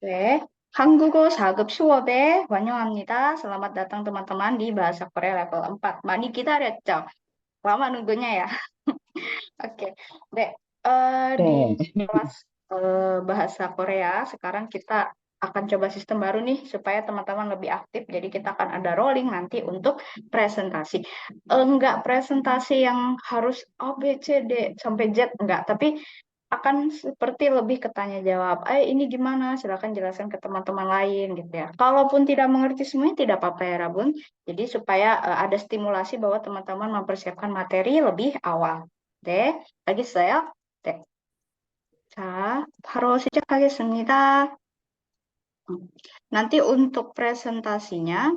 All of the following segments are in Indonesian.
네, 한국어 4급 수업에 환영합니다. Selamat datang teman-teman di Bahasa Korea level 4. Mani 기다렸죠? Lama nunggunya ya. Oke, Dek, di 네. kelas Bahasa Korea, sekarang kita akan coba sistem baru nih supaya teman-teman lebih aktif. Jadi kita akan ada rolling nanti untuk presentasi. Enggak presentasi yang harus A, B, C, D, sampai Z, enggak. Tapi akan seperti lebih ke tanya jawab. Ini gimana? Silakan jelaskan ke teman-teman lain gitu ya. Kalaupun tidak mengerti semuanya tidak apa-apa ya, Rabun. Jadi supaya ada stimulasi bahwa teman-teman mempersiapkan materi lebih awal. 네, 알겠어요? 네. 자, 바로 시작하겠습니다. Nanti untuk presentasinya,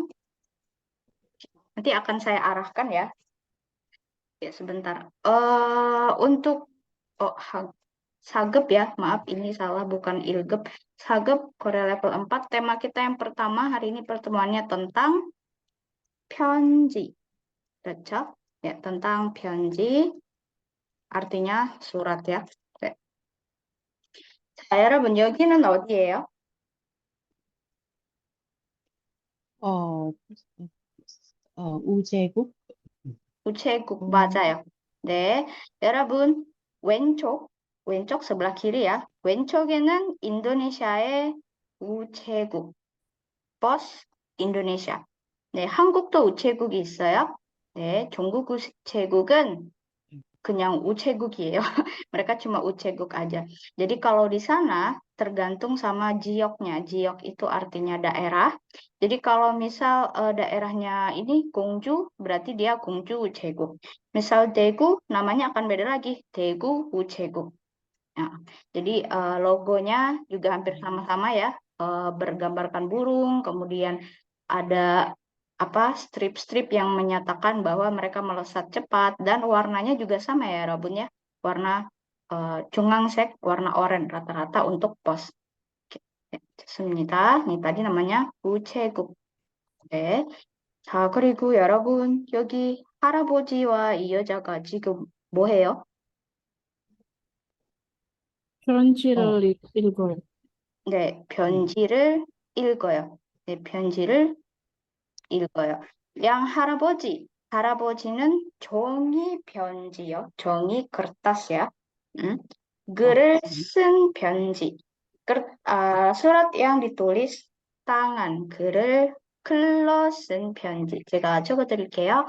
nanti akan saya arahkan ya. Ya, sebentar. Untuk oh, Sagep ya, maaf ini salah bukan Ilgep. Sagep Korea level 4. Tema kita yang pertama hari ini pertemuannya tentang 편지. Baca ya, tentang 편지 artinya surat ya. 네. 자, 여러분 여기는 어디예요? 어, 우제국? 우체국 어, 맞아요. 네, 여러분 왼쪽 sebelah kiri ya. 왼쪽에는 인도네시아의 우체국, 버스 인도네시아. 네, 한국도 우체국이 있어요. 네, 종국 우체국은 그냥 우체국이에요. Mereka cuma uceguk aja. Jadi kalau di sana tergantung sama jioknya. Jiok itu artinya daerah. Jadi kalau misal daerahnya ini Gongju, berarti dia Gongju uceguk. Misal Daegu, namanya akan beda lagi. Daegu uceguk. Nah, jadi logonya juga hampir sama-sama ya. Bergambarkan burung, kemudian ada apa strip-strip yang menyatakan bahwa mereka melesat cepat dan warnanya juga sama ya Rabun ya. Warna 중앙색, warna oranye rata-rata untuk pos. Oke, 좋습니다. Ini tadi namanya 우체국. 네. 자, 그리고 여러분 여기 할아버지와 이 여자가 지금 뭐 해요? 어, 읽어요. 네, 음, 편지를 읽어요. 네, 편지를 읽어요. 양 할아버지는 종이 편지요. 종이 kertas야. 음. 글을 네. 쓴 편지. surat yang ditulis tangan. 글을 글로 쓴 편지. 제가 적어드릴게요.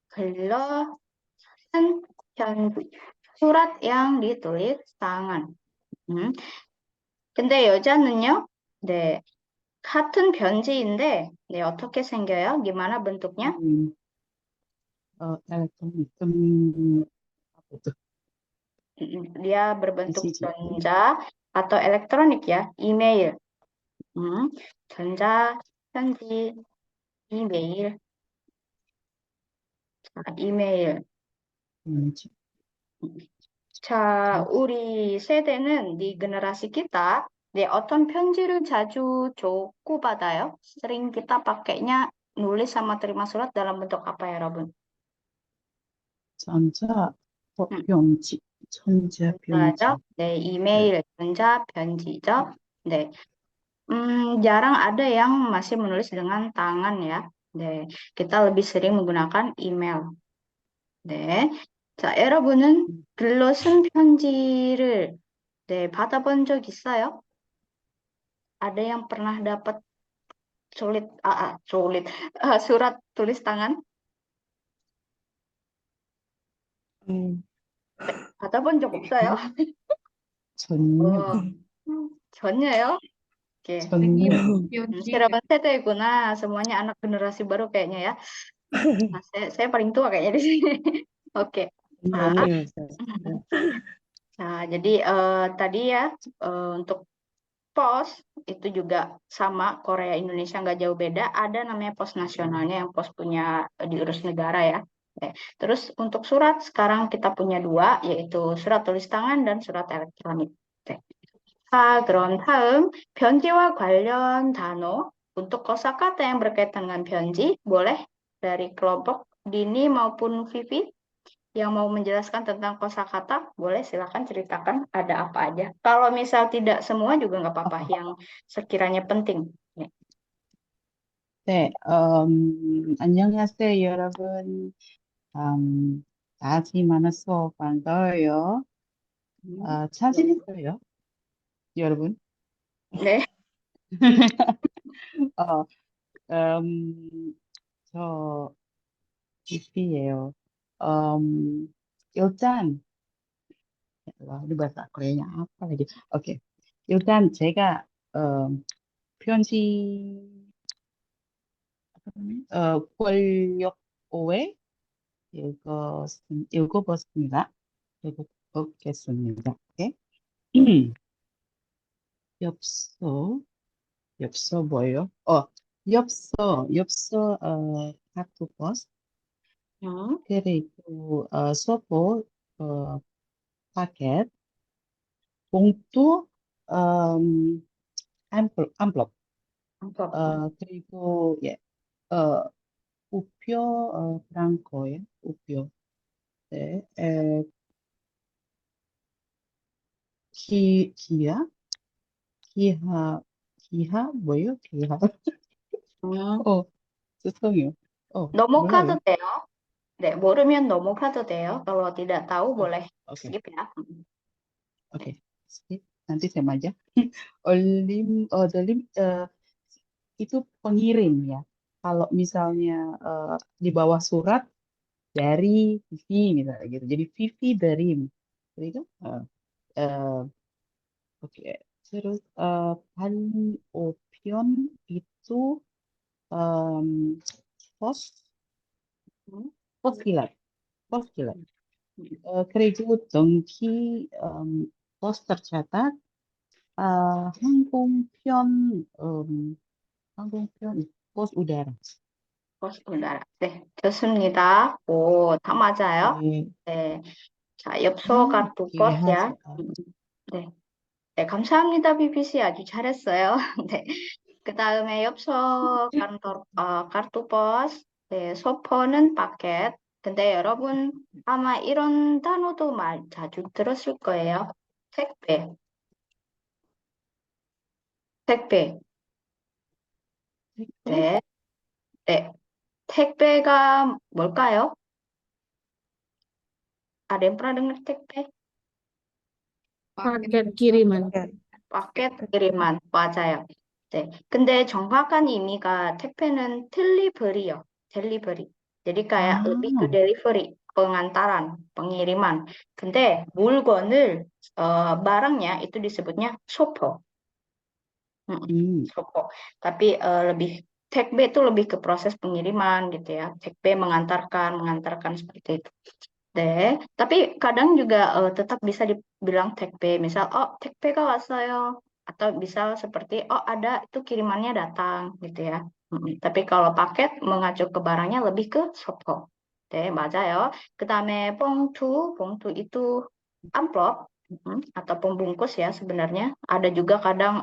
글로 쓴 편지. surat yang ditulis tangan. 근데 여자는요, 네, 같은 편지인데, 네, 어떻게 생겨요? gimana bentuknya? 음, elektronik, apa itu? Dia berbentuk 메시지. 전자 atau elektronik ya, email. 전자, 편지, email, 이메일. 뭐지? 자, 자, 우리 세대는 네 generasi kita, 네, 어떤 편지를 자주 주고받아요? Sering kita pakainya nulis sama terima surat dalam bentuk apa ya, Robun? 전자, 음, 병지, 전자 전자죠? 병지. 네, 네. 이메일, 전자, 편지죠? 네. jarang ada yang masih menulis dengan tangan ya. 네, kita lebih sering menggunakan email. 네. 자, 여러분은 음, 글로 쓴 편지를 네, 받아본 적 있어요? Ada yang pernah dapat sulit surat tulis tangan? 음, 받아본 적 없어요? 전혀, 어, 전혀요? Oke. 여기 전혀. Kirawan seteguna semuanya anak generasi baru kayaknya ya. Nah, saya paling tua kayaknya di sini. Oke. Nah, 아니에요. nah, jadi tadi ya untuk pos itu juga sama Korea Indonesia nggak jauh beda. Ada namanya pos nasionalnya yang pos punya diurus negara ya. Oke. Terus untuk surat sekarang kita punya dua yaitu surat tulis tangan dan surat elektronik. Oke. 그럼 다음 편지와 관련 단어 untuk kosakata yang berkaitan dengan 편지 boleh dari kelompok Dini maupun Vivi. yang mau menjelaskan tentang kosakata, boleh silakan ceritakan ada apa aja. Kalau misal tidak semua juga nggak apa-apa, yang sekiranya penting. Ya. 네, 안녕하세요, 여러분. 다시 만나서 반가워요. 잘 지냈어요, 여러분? 네. 어, 저 GP예요. 일단, 와, 우리 bahasa Koreanya apa lagi? Oke, 일단 제가 편지 apa namanya? 권력 5회 읽어봤습니다. 읽어보겠습니다. 오케이? 엽서, 엽서 뭐예요? 엽서, 카투버스, Hmm. 그리고, 서보, 어, 파켓, 봉투, 암플롭, Amplop. 그리고, 예, 어, 우표, 프랑코예요, 우표. 네, 기하, 기하, 뭐예요? 기하? Hmm. 어, 죄송해요. 몰라요. 넘어가도 돼요. 네, 모르면 넘어가도 돼요. Kalau tidak tahu 어, boleh 오케이, skip ya. oke. Skip. Nanti saya aja. Olim, itu pengirim ya. Kalau misalnya di bawah surat dari Vivi misalnya gitu. Jadi Vivi dari jadi itu. Eh, oke. Terus Opion itu em, pos Hmm. pos kilat, pos kilat. 그리고 등기 pos tercatat 항공편 항공편 pos udara. Pos udara. 네, 좋습니다. 오, 다 맞아요. 네. 네, 자, 엽서 kartu 예, pos ya. 하세요. 네, 네, 감사합니다, BBC. 아주 잘했어요. 네, 그 다음에 엽서 kartu pos. 네, 소포는 paket. 근데 여러분 아마 이런 단어도 자주 들었을 거예요. 택배, 택배. 택배? 네, 네. 택배가 뭘까요? Ada yang pernah dengar 택배? paket kiriman. paket kiriman, 맞아요. 네. 근데 정확한 의미가 택배는 딜리버리요. 딜리버리. jadi kayak lebih ke 아, delivery, pengantaran, pengiriman. 근데 물건을, barangnya itu disebutnya 소포. 음, Sopo. Tapi lebih take B itu lebih ke proses pengiriman gitu ya. Take B mengantarkan seperti itu. Deh, tapi kadang juga tetap bisa dibilang take B. Misal, oh take B 왔어요. Atau bisa seperti, oh ada itu kirimannya datang gitu ya. Tapi kalau paket mengacu ke barangnya lebih ke sopo. Deh, 맞아요. 그다음에 봉투 itu amplop, atau pembungkus ya sebenarnya. Ada juga kadang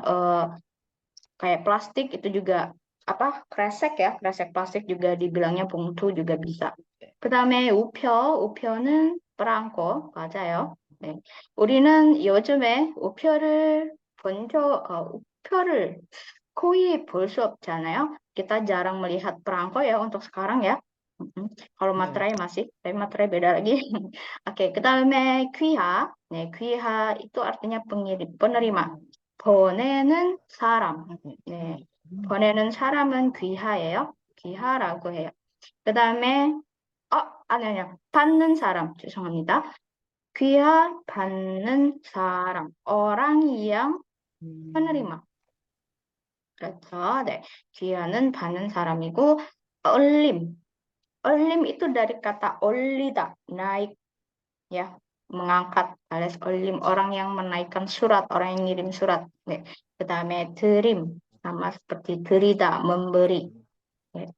kayak plastik itu juga apa kresek ya, kresek plastik juga dibilangnya 봉투 juga bisa. 그다음에 우표는 브랑코 맞아요. 네. 우리는 요즘에 우표를 거의 볼 수 없잖아요. Kita jarang melihat perangko ya untuk sekarang ya. Kalau 네. materai masih, tapi materai beda lagi. Oke, 그다음에 귀하. 네, 귀하 itu artinya penerima. 보내는 사람. 네, 보내는 사람은 귀하예요. 귀하라고 해요. 그다음에 아니 받는 사람 죄송합니다. 귀하 받는 사람. orang yang penerima. 그렇죠. 네. 귀하는 받는 사람이고 얼림. 얼림 itu dari kata 올리다, naik ya, mengangkat alias 얼림, orang yang menaikkan surat, orang yang ngirim surat. 네. 그다음에 드림 sama seperti 드리다, memberi. 네.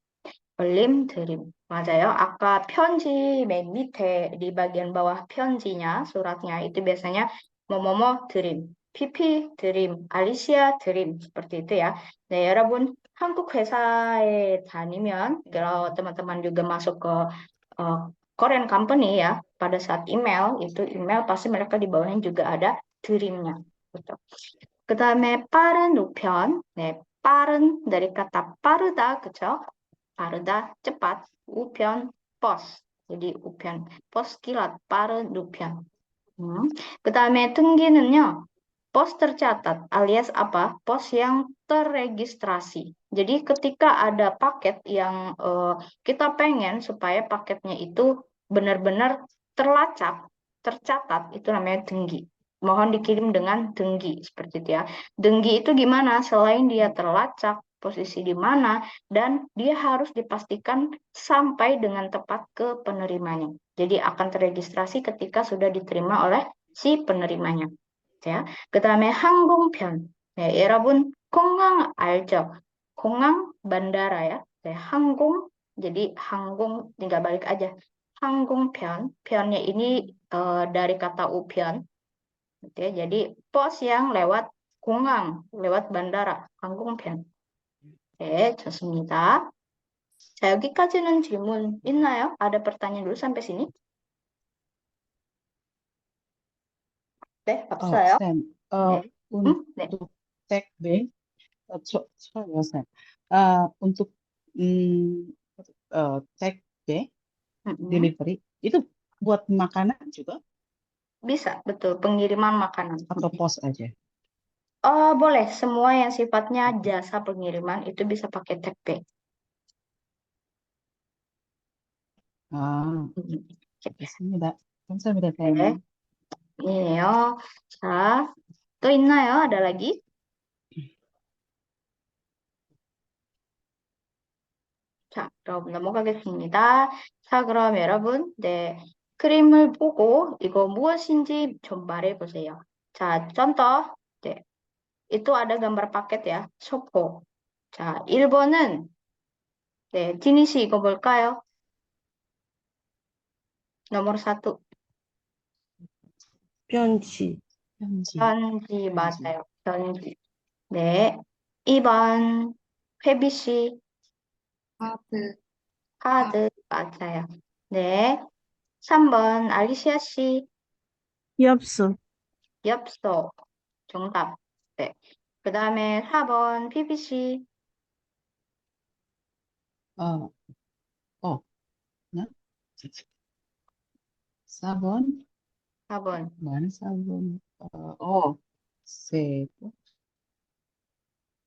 얼림, 드림. 맞아요. 아까 편지 맨 밑에 di bagian bawah 편지nya, suratnya itu biasanya 뭐뭐뭐 드림, PP 드림, 알리시아 드림 seperti itu ya. 네, 여러분 한국 회사에 다니면 kalau teman-teman juga masuk ke Korean company ya, pada saat email itu email pasti mereka di bawahnya juga ada 드림nya. gitu. 그다음에 빠른 우편, 네, 빠른 dari kata 빠르다, 그쵸? 빠르다, cepat, 우편, pos. Jadi 우편, pos kilat, 빠른 우편. 그다음에 등기는요, pos tercatat alias apa? Pos yang terregistrasi. Jadi ketika ada paket yang kita pengen supaya paketnya itu benar-benar terlacak, tercatat, itu namanya denggi. Mohon dikirim dengan denggi seperti itu ya. Denggi itu gimana? Selain dia terlacak, posisi di mana, dan dia harus dipastikan sampai dengan tepat ke penerimanya. Jadi akan terregistrasi ketika sudah diterima oleh si penerimanya. Ya. 그다음에 항공편. 네, 여러분 공항 알죠? 공항 bandara ya. 네, 항공 jadi 항공 tinggal balik aja. 항공편. 편nya ini dari kata upion. Gitu ya. Jadi pos yang lewat 공항, lewat bandara. 항공편. 네, 좋습니다. 자, 여기까지는 질문 있나요? ada pertanyaan dulu sampai sini? 네, 없어요. Sam, 네. 네. untuk tag B, sorry ya, Sam. Untuk tag B, delivery, itu buat makanan juga Bisa, betul. Pengiriman makanan. atau pos aja? Oh, boleh. Semua yang sifatnya jasa pengiriman itu bisa pakai tag B. 아, Mm. 알겠습니다. 감사합니다, 네. Sam. 이네요. 자, 또 있나요? ada lagi? 자, 그럼 넘어가겠습니다. 자, 그럼 여러분, 네. 그림을 보고 이거 무엇인지 좀 말해보세요. 자, contoh. 네. itu ada gambar paket ya, 소포. 자, 1번은 네, 디니 씨 이거 뭘까요? nomor 1. 편지, 편지, 편지 맞아요. 편지. 네. 2번 회비 씨 카드, 카드 맞아요. 네. 3번 알리시아 씨 엽서, 엽서 정답. 네. 그다음에 4번 피비 씨 어, 네? sabun, 4번 mana sabun? Sepo,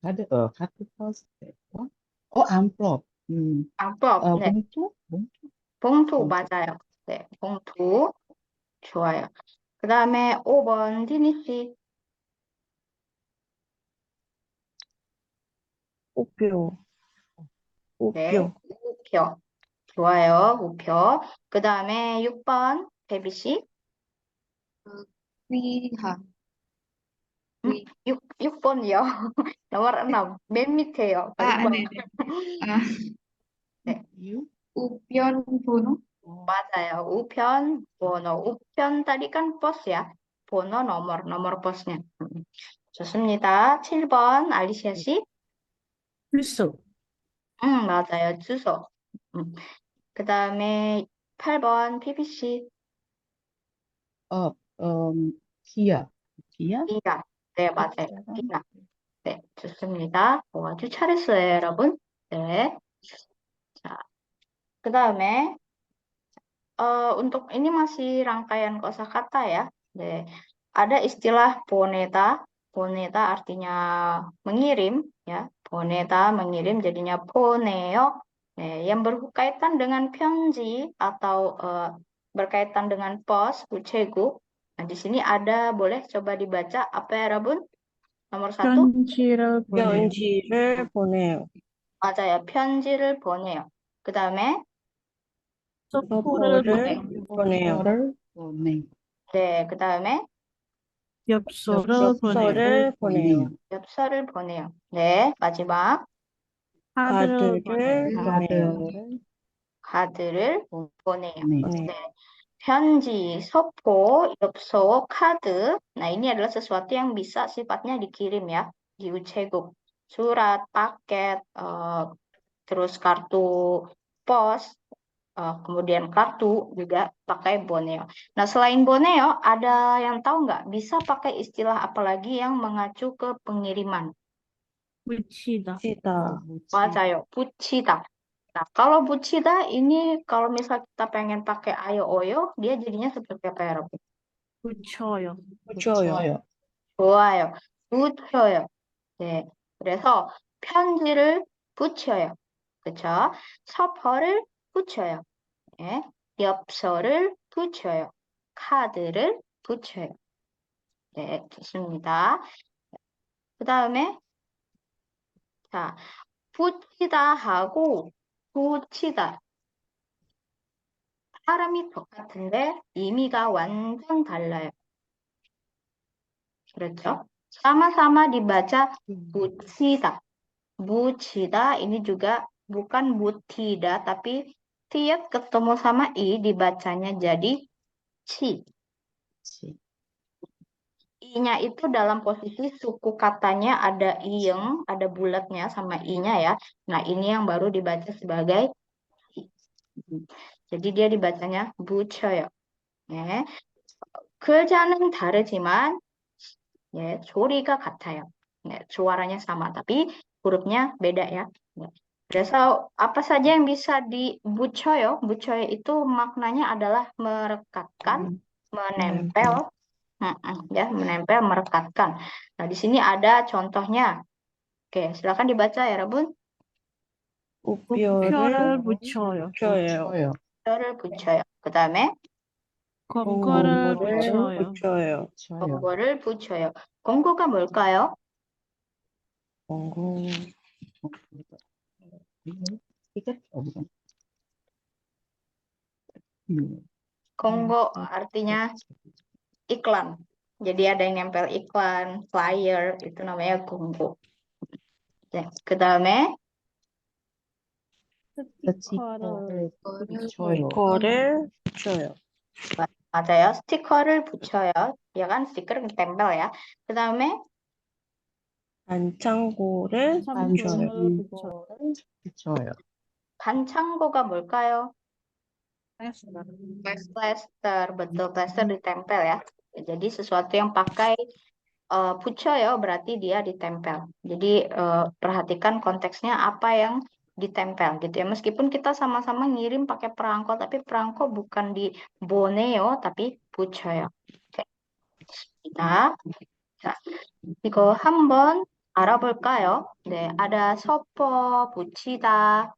kartu pos, sepo. Amplop. amplop. 네. 봉투? 봉투 봉투. 맞아요. 네. 봉투 좋아요. 그다음에 5번 디니 씨 우표, 네. 우표, 우표 좋아요. 우표. 그다음에 6번 베비 씨 위하, 6번이요. nomor 6. 맨 밑에요. paling bawah. 네네. 아, 네, You? 우편 번호, 맞아요. 우편, 번호. 우편 tadi kan pos ya. 번호 nomor posnya. 좋습니다. 7번 알리시아 씨. 필수, 맞아요. 주소. 그다음에 8번 피비 씨. Kia. Kia? 기아. 네, 맞아요. 기아. 네, 좋습니다. 아주 잘했어요, 여러분. 네. 자, 그다음에 untuk ini masih rangkaian kosakata ya. 네. Ada istilah boneta. Boneta artinya mengirim ya. Boneta mengirim jadinya 보내요. 네, yang berkaitan dengan 편지 atau berkaitan dengan pos, 우체국. Nah, di sini ada, boleh coba dibaca apa ya, Rabun? nomor 1. 편지를 보내요. 편지를 보내요. 맞아요. 편지를 보내요. 그다음에 서포를 보내요. 보내요. Order boning. 네, 그다음에 엽서를 보내요. 보내요. 엽서를 보내요. 네, 마지막 카드를 보내요. 카드를 보내요. 보내요. 네. 편지, 소포, 엽서, 카드. Nah, ini adalah sesuatu yang bisa sifatnya dikirim ya di uceguk. Surat, paket, terus kartu pos, kemudian kartu juga pakai Borneo. Nah, selain Borneo, ada yang tahu nggak bisa pakai istilah apa lagi yang mengacu ke pengiriman? 붙이다. 붙이다. 맞아요, 붙이다. Nah, kalau 붙이다 ini kalau misal kita pengen pakai ayo oyo, dia jadinya seperti apa ya, Rob? 붙여요. 붙여요. 좋아요. 붙여요. 네. 그래서 편지를 붙여요. 그쵸? 서퍼를 붙여요. 네. 엽서를 붙여요. 카드를 붙여요. 네, 좋습니다. 그 다음에, 자, 붙이다 하고 붙이다. 사람이 똑같은데 의미가 완전 달라요. 그렇죠? Sama-sama dibaca 붙이다. Bucida ini juga bukan butida, tapi tiap ketemu sama i dibacanya jadi ci. 그치. I-nya itu dalam posisi suku katanya ada iyeng, ada bulatnya sama i-nya ya. Nah, ini yang baru dibaca sebagai i. Jadi dia dibacanya bu쳐요. 예. 글자는 다르지만 예, 소리가 같아요. 네, suaranya sama, tapi hurufnya beda ya. 네. Kresal, apa saja yang bisa dibucoyo? Bucoyo itu maknanya adalah merekatkan, menempel, ya, menempel, merekatkan. Nah, di sini ada contohnya. Oke, silakan dibaca ya, Rabun. 우표를 붙여요. 붙여요. 를 붙여요. 그다음에 권고를 붙여요. 붙여요. 권고를 붙여요. 권고가 뭘까요? 이게 bukan. Kongo artinya iklan. Jadi ada yang nempel iklan, flyer, itu namanya kongo. Ya, 그다음에 스티커를 붙여요. 스티커를 붙여요. 맞아요. 스티커를 붙여요. Ya kan, stiker ditempel ya. 그다음에 반창고를 붙여요. 붙여요. 반창고가 뭘까요? Plaster, betul, plaster ditempel ya. Jadi sesuatu yang pakai 붙여요 berarti dia ditempel. Jadi perhatikan konteksnya apa yang ditempel gitu ya. Meskipun kita sama-sama ngirim pakai perangko, tapi perangko bukan di Borneo tapi 붙여요. Oke. Kita 자, 이거 한번 알아볼까요? 네, ada 서퍼, 붙이다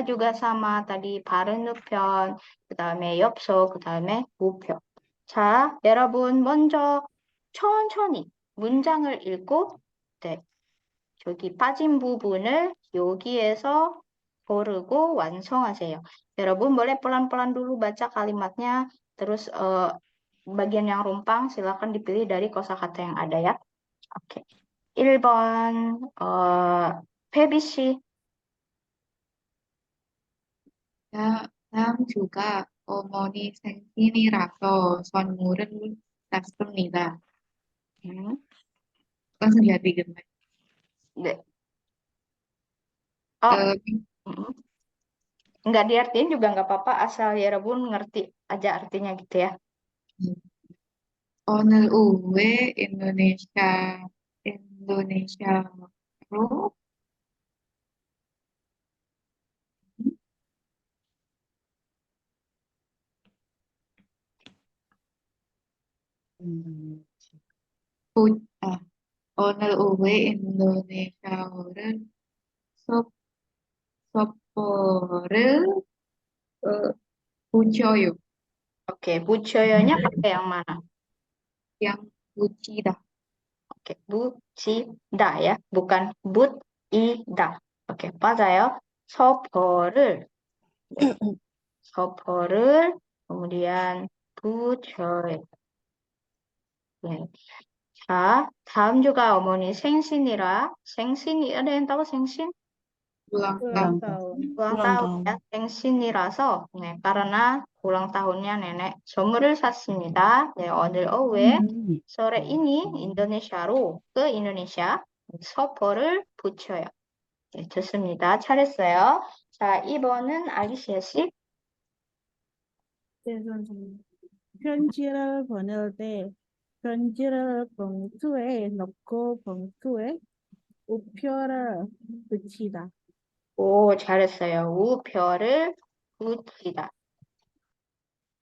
juga sama tadi 바른 우편, 그다음에 엽서, 그다음에 우표. 자, 여러분 먼저 천천히 문장을 읽고 네, 저기 빠진 부분을 여기에서 고르고 완성하세요. 여러분 boleh pelan-pelan dulu baca kalimatnya, terus bagian yang rumpang silakan dipilih dari kosakata yang ada ya. 오케이. 1번, 페비 씨. 다음 주가 어머니 생신이라서 선물을 샀습니다. Langsung diartikan, Mbak. 네. Oh, nggak diartiin juga nggak apa-apa, asal ya Rebun ngerti aja artinya gitu ya. 오늘 오후에 인도네시아로 오늘 오후에 인도네시아를 서퍼를 붙여요. Oke, bucoyonya pakai yang mana? yang 붙이다. Oke, bucida ya, bukan butida. Oke, 맞아요. 서퍼를, 서퍼를, kemudian bucoyo. 네. 자, 다음 주가 어머니 생신이라, 생신이, ada yang tahu 생신? ulang ulang tahun. ulang tahun ya, 생신이라서 네, karena ulang tahunnya nenek 선물을 샀습니다. 네, 오늘 오후에 sore ini 인도네시아로 ke Indonesia 서퍼를 붙여요. 네, 좋습니다. 잘했어요. 자, 2번은 알리시아 씨. 네, 선생님. 편지를 보낼 때 편지를 봉투에 넣고 봉투에 우표를 붙이다. 오, 잘했어요. 우표를 붙이다.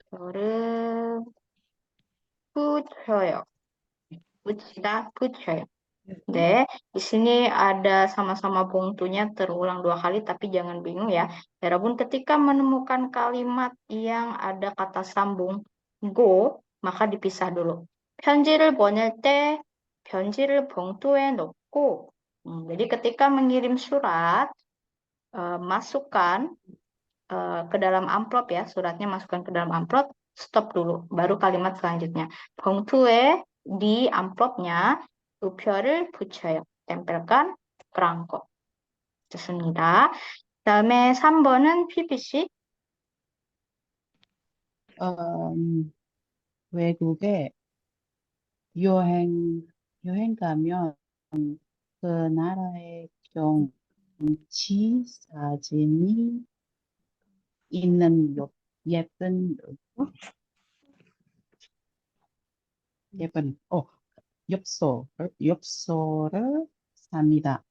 표를 붙여요. 붙이다, 붙여요. 네, di sini ada sama-sama bungtunya terulang 2 kali, tapi jangan bingung ya. Walaupun ketika menemukan kalimat yang ada kata sambung go, maka dipisah dulu. 편지를 보낼 때 편지를 봉투에 넣고, jadi ketika mengirim surat, masukkan ke dalam amplop ya, suratnya masukkan ke dalam amplop, stop dulu, baru kalimat selanjutnya. 봉투에 di amplopnya 우표를 붙여요. tempelkan perangko. 좋습니다. 다음에 3번은 PPC. 외국에 여행 가면 그 나라의 경치 사진이 있는 예쁜 엽서를 삽니다.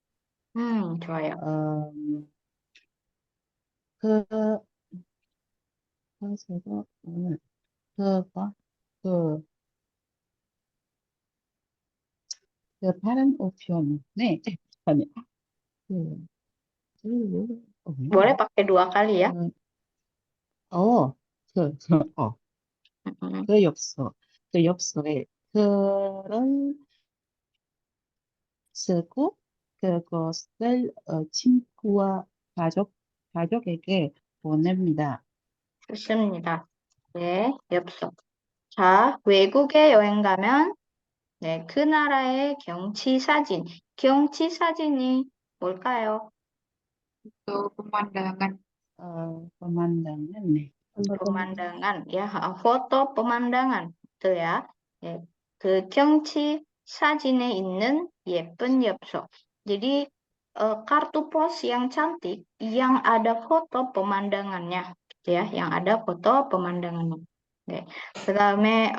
좋아요. 그 제가 다른 우편에 아니 Boleh pakai 2 kali ya. 그 엽서에 글을 쓰고 그것을 친구와 가족에게 보냅니다. 좋습니다. 네, 엽서. 자, 외국에 여행 가면 네, 그 나라의 경치 사진. 경치 사진이 뭘까요? Itu pemandangan. pemandangan 네. pemandangan ya, foto pemandangan betul ya. 그 경치 사진에 있는 예쁜 엽서. Jadi kartu pos yang cantik yang ada foto pemandangannya gitu ya, yang ada foto pemandangannya. 네. 그다음에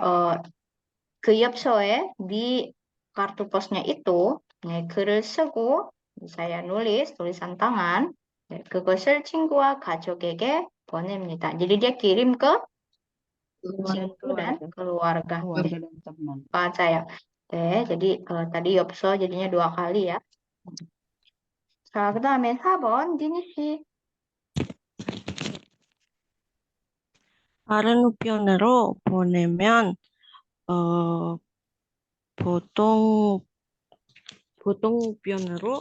그 엽서에 di kartu posnya itu 네, 글을 쓰고 saya nulis tulisan tangan. 네, 그것을 친구와 가족에게 보냅니다. Jadi dia kirim ke 친구 dan keluarga. keluarga dan teman. 맞아요. 네, jadi tadi 엽서 jadinya 2 kali ya. 자, 그 다음에 4번 디니 씨. 다른 우편으로 보내면 보통 우편으로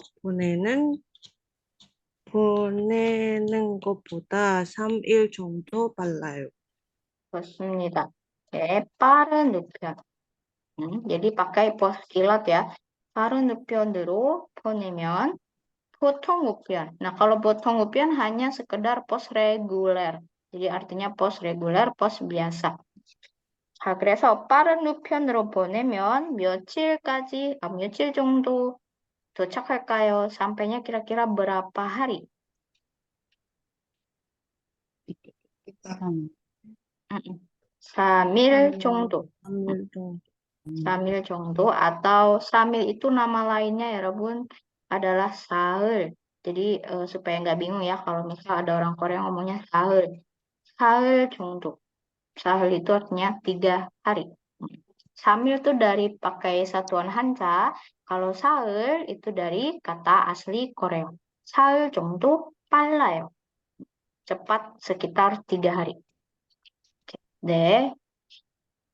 보내는 것보다 3일 정도 빨라요. 좋습니다. 네, 빠른 우편. jadi pakai pos kilat ya. 빠른 우편으로 보내면 보통 우편. Nah, kalau 보통 우편 hanya sekedar pos reguler. Jadi artinya pos reguler, pos biasa. 자, 그래서 빠른 우편으로 보내면 며칠 정도 도착할까요? sampainya kira-kira berapa hari? 3일 정도. 3일 정도. 3일 정도 atau 3일 itu nama lainnya 여러분 adalah 사흘. Jadi supaya nggak bingung ya kalau misal ada orang Korea ngomongnya 사흘. 사흘 정도. 사흘 itu artinya 3 hari. 3일 itu dari pakai satuan Hanja. Kalau 사흘 itu dari kata asli Korea. 사흘 정도 빨라요. cepat sekitar 3 hari. 네.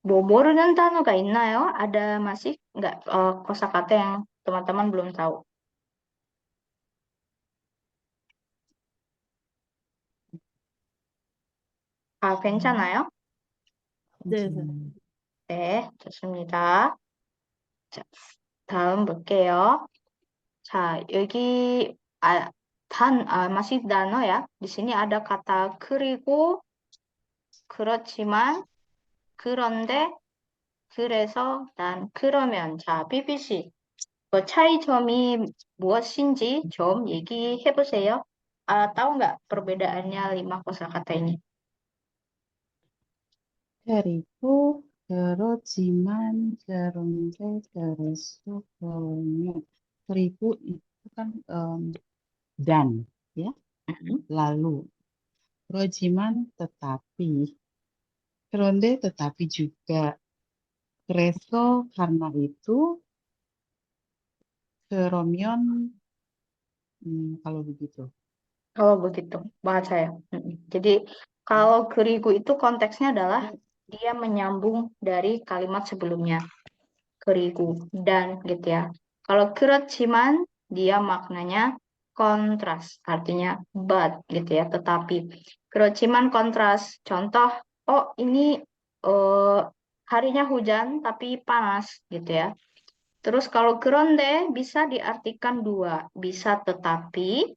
뭐 모르는 단어가 있나요? Ada masih nggak kosakata yang teman-teman belum tahu? 괜찮아요? 네. 네, 좋습니다. 자, 다음 볼게요. 자, 여기 masih 단어 ya. Di sini ada kata 그리고, 그렇지만, 그런데, 그래서, 난, 그러면. 자, BBC. 차이점이 무엇인지 좀 얘기해 보세요. Tahu nggak perbedaannya 5 kosakata ini? 그리고 그러지만 그런데 그래서 그러면 그리고 itu kan dan ya Mm. lalu 그러지만 tetapi 그런데 tetapi juga 그래서 karena itu 그러면 kalau begitu. Kalau begitu, bahasa saya. Jadi kalau kerigu itu konteksnya adalah dia menyambung dari kalimat sebelumnya. Kerigu dan gitu ya. Kalau keraciman dia maknanya kontras, artinya but gitu ya. Tetapi keraciman kontras. Contoh, oh ini eh, harinya hujan tapi panas gitu ya. Terus kalau geronde bisa diartikan dua, bisa tapi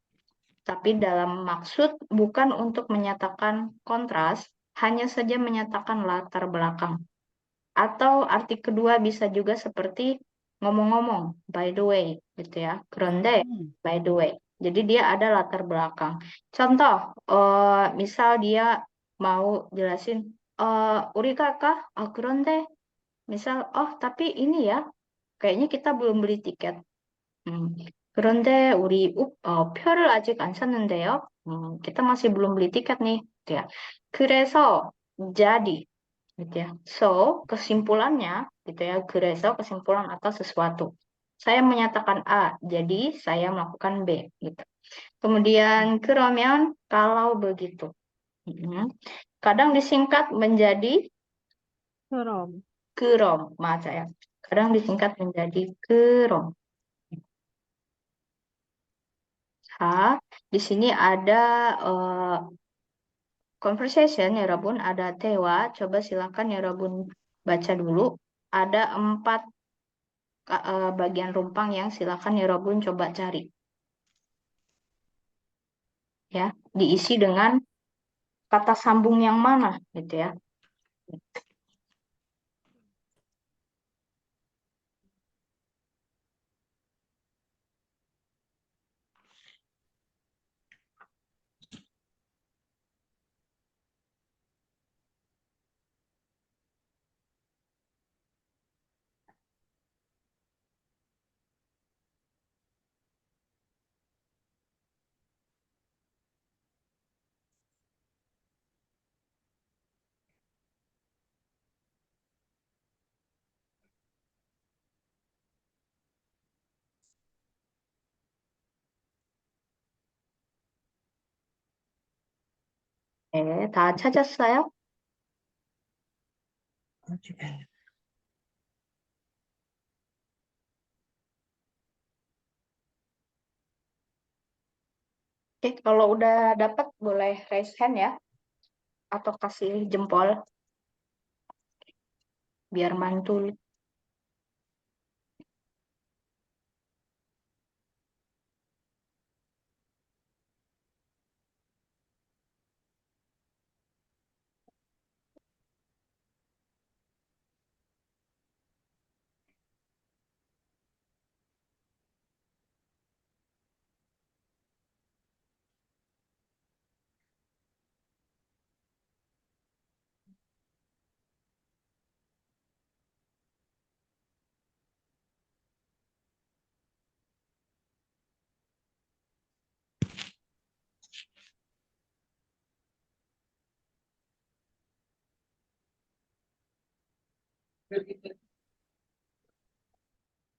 dalam maksud bukan untuk menyatakan kontras, hanya saja menyatakan latar belakang. Atau arti kedua bisa juga seperti ngomong-ngomong, by the way, gitu ya. Geronde, Hmm. by the way. Jadi dia ada latar belakang. Contoh, misal dia mau jelasin, Uri kakak, geronde. Misal, oh tapi ini ya, kayaknya kita belum beli tiket. 그런데 우리 표를 아직 안 샀는데요. kita masih belum beli tiket nih, gitu ya. 그래서 jadi, gitu ya. So, kesimpulannya, gitu ya. 그래서 kesimpulan atas sesuatu. Saya menyatakan A, jadi saya melakukan B, gitu. Kemudian 그러면 kalau begitu. Kadang disingkat menjadi 그럼. 그럼, 맞아요. Kadang disingkat menjadi 그럼. Di sini ada conversation ya Rabun, ada Tewa. Coba silakan ya Rabun baca dulu. Ada 4 bagian rumpang yang silakan ya Rabun coba cari. Ya, diisi dengan kata sambung yang mana gitu ya. 다 찾았어요? 아직 Oke, kalau udah dapat boleh raise hand ya, atau kasih jempol biar mantul.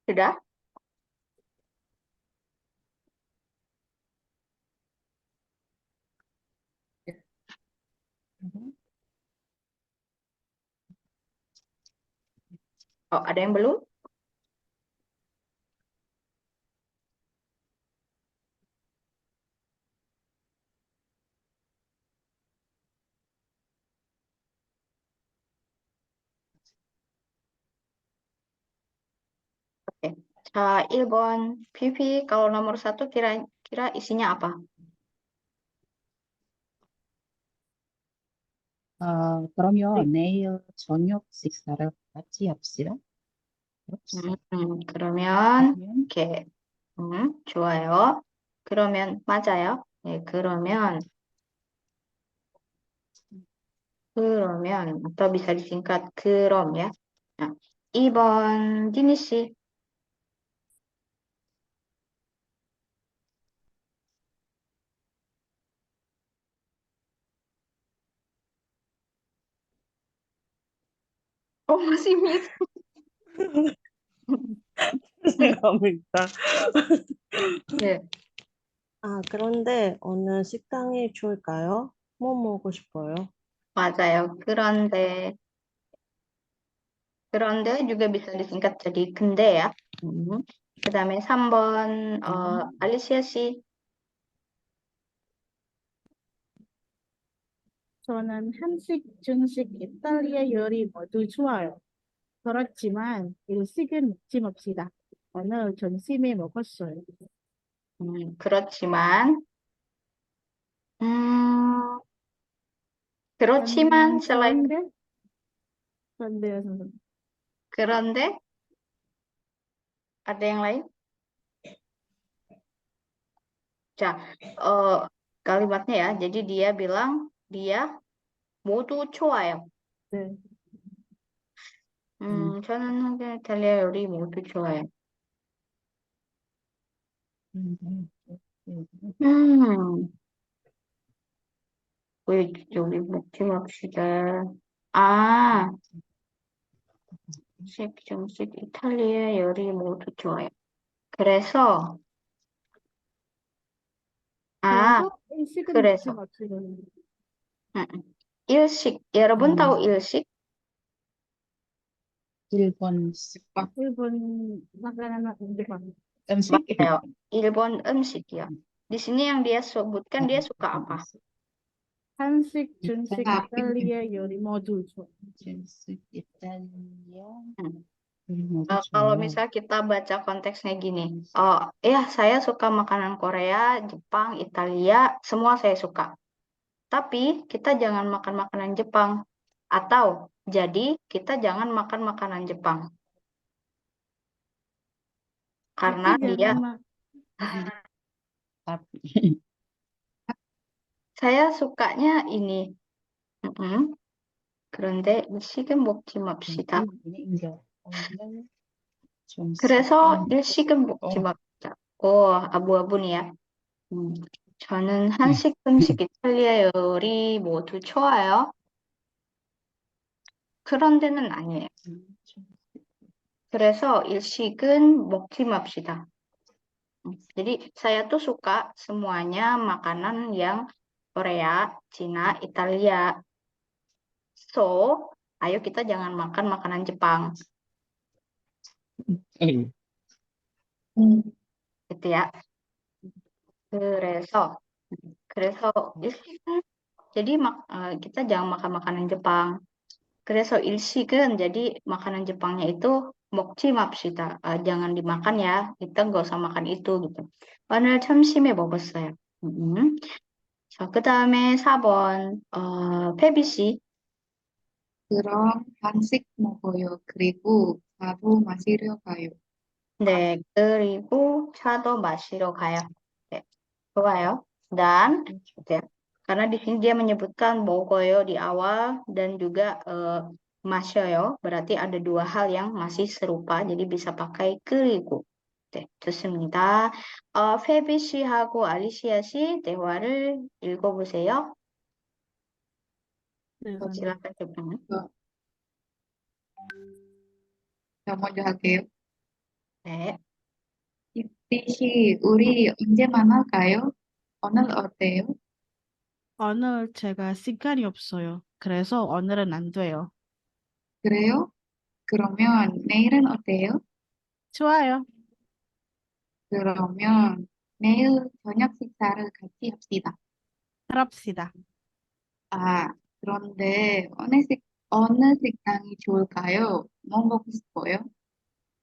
Sudah? Oh, ada yang belum? Oke. Ilbon, Vivi, kalau nomor 1 kira-kira isinya apa? 그러면 내일 저녁 식사를 같이 합시다. 그러면, 그러면 오케이. 좋아요. 그러면, 맞아요. 네, 그러면, 그러면, atau bisa disingkat 그럼 ya. Nah, 2번 디니 씨. masih mute. 죄송합니다. 네, 아, 그런데 어느 식당이 좋을까요? 뭐 먹고 싶어요? 맞아요. 그런데 juga bisa disingkat jadi 근데 ya. 그다음에 3번 알리시아 씨. 저는 한식, 중식, 이탈리아 요리 모두 좋아요. 그렇지만 일식은 먹지 맙시다. 오늘 점심에 먹었어요. 그렇지만 그렇지만 selain 그런데요, 선생님. 그런데 ada yang lain? 자, kalimatnya ya. Jadi dia bilang dia 모두 좋아요. 네. 저는 이탈리아 요리 모두 좋아요. 우리 요리 먹지 맙시다. 아, 식, 중식, 이탈리아 요리 모두 좋아요. 그래서 그래서 일식은 먹지 그래서 맙시다. 일식, 여러분 tahu 일식? 일본식 일본 makanan Jepang. 음식? 맞아요. 일본 음식이요. Di sini yang dia sebutkan dia suka apa? 한식, 중식, 아, 이탈리아 요리 모두 좋아요. 중식, 이탈리아 Hmm. 요리 모두 Kalau 좋아요. misal kita baca konteksnya gini, oh ya saya suka makanan Korea, Jepang, Italia, semua saya suka. Tapi kita jangan makan makanan Jepang. Atau jadi kita jangan makan makanan Jepang. Karena Tapi dia, tapi saya sukanya ini. 그런데 일식은 먹지 맙시다. ini enggak. 오늘 중식 그래서 일식은 먹지 어. 맙시다. 아부 니 야. 저는 한식, 중식, 이탈리아 요리 모두 좋아요. 그런 데는 아니에요. 그래서 일식은 먹지 맙시다. Jadi saya tuh suka semuanya makanan yang Korea, Cina, Italia. So, ayo kita jangan makan makanan Jepang, gitu ya. 그래서 일식은 jadi kita jangan makan makanan Jepang. 그래서 일식은 jadi makanan Jepangnya itu 먹지 맙시다. jangan dimakan ya. kita nggak usah makan itu gitu. 오늘 점심에 먹었어요. 자, 그다음에 4번 페비 씨. 그럼 한식 먹어요. 그리고 차도 마시러 가요. 네, 그리고 차도 마시러 가요. 네, 좋아요. Dan, gitu ya. Karena di sini dia menyebutkan 먹어요 di awal dan juga 마셔요. berarti ada dua hal yang masih serupa, jadi bisa pakai 그리고. 네, 좋습니다. 페비 씨하고 알리시아 씨 대화를 읽어보세요. 네, 선생님. silakan coba. 저 먼저 할게요. 네. 이띠 씨, 우리 언제 만날까요? 오늘 어때요? 오늘 제가 시간이 없어요. 그래서 오늘은 안 돼요. 그래요? 그러면 내일은 어때요? 좋아요. 그러면 내일 저녁 식사를 같이 합시다. 그럽시다. 아, 그런데 어느 식당이 좋을까요? 뭐 먹고 싶어요?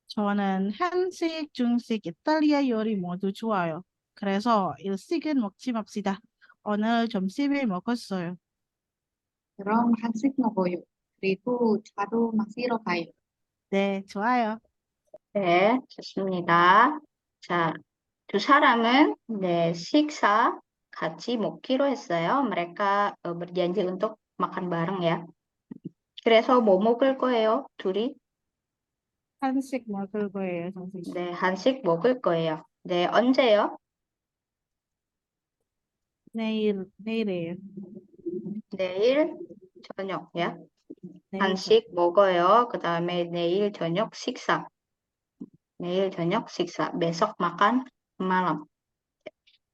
저는 한식, 중식, 이탈리아 요리 모두 좋아요. 그래서 일식은 먹지 맙시다. 오늘 점심에 먹었어요. 그럼 한식 먹어요. 그리고 차도 마시러 가요. 네, 좋아요. 네, 좋습니다. 자, 두 사람은 네, 식사 같이 먹기로 했어요. mereka berjanji untuk makan bareng ya. 그래서 뭐 먹을 거예요, 둘이? 한식 먹을 거예요, 정수 씨. 네, 한식 먹을 거예요. 네, 언제요? 내일이에요. 내일 저녁이야. 네, 한식 먹어요. 그 다음에 내일 저녁 식사. 내일 저녁 식사. besok makan malam.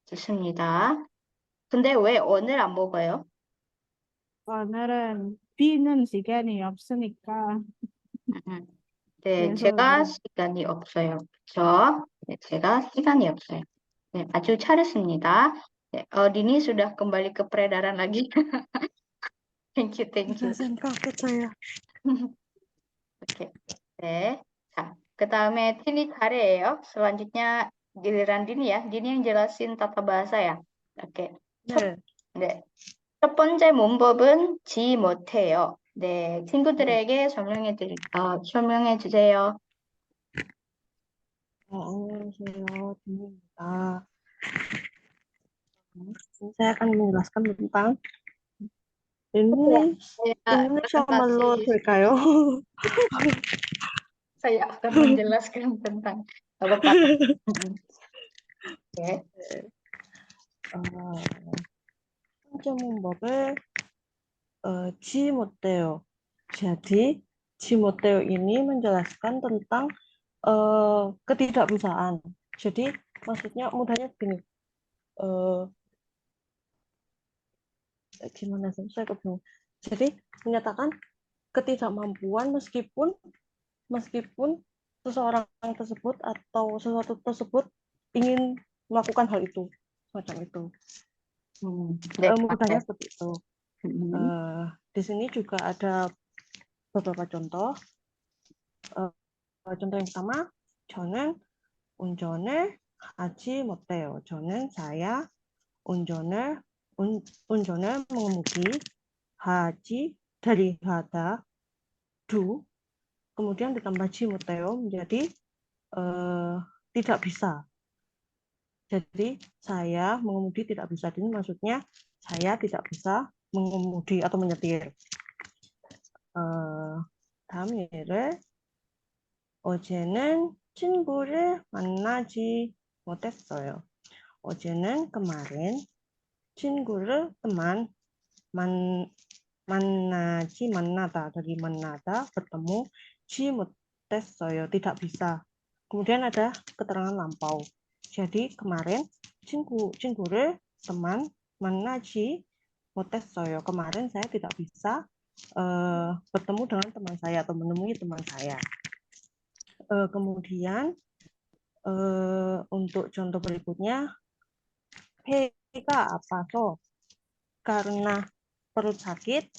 좋습니다. 근데 왜 오늘 안 먹어요? 오늘은 비는 시간이 없으니까 음. 네, 그래서 제가 시간이 없어요. 그렇죠? 네, 제가 시간이 없어요. 네, 아주 잘했습니다. 네, 리니 sudah kembali ke peredaran lagi. Thank you, thank you. 생각했어요. Oke. 네. 자, 그 다음에 Tini 차례예요. Selanjutnya giliran Dini ya. Dini yang jelasin tata bahasa ya. Oke. 네, 네. 첫 번째 문법은 지 못해요. 네, 친구들에게 설명해 주세요. 안녕하세요. 딘입니다. Saya akan menjelaskan tentang ini Saya Indonesia 말로 presentasi, 될까요? saya akan menjelaskan tentang apa. Oke. 첫 번째 문법을 지 못해요. Jadi, ji 못해요 ini menjelaskan tentang ketidakbisaan. Jadi, maksudnya mudahnya begini. Gimana sih? Saya kebingung. Jadi, menyatakan ketidakmampuan meskipun seseorang tersebut atau sesuatu tersebut ingin melakukan hal itu, semacam itu. 네, Mudahnya 맞아요. seperti itu. Di sini juga ada beberapa contoh. contoh yang pertama, 저는 운전을 하지 못해요. 저는 saya 운전을 mengemudi 하지 dari hada do kemudian ditambah ji 못해요 menjadi tidak bisa. Jadi saya mengemudi tidak bisa. Ini maksudnya saya tidak bisa mengemudi atau menyetir. 다음 예를 어제는 친구를 만나지 못했어요. 어제는 kemarin 친구를 teman 만나다 dari 만나다 bertemu ji 못했어요 tidak bisa. Kemudian ada keterangan lampau. Jadi kemarin 친구를 teman 만나지 못했어요. Kemarin saya tidak bisa bertemu dengan teman saya atau menemui teman saya. Kemudian untuk contoh berikutnya, 배가 아파서 karena perut sakit,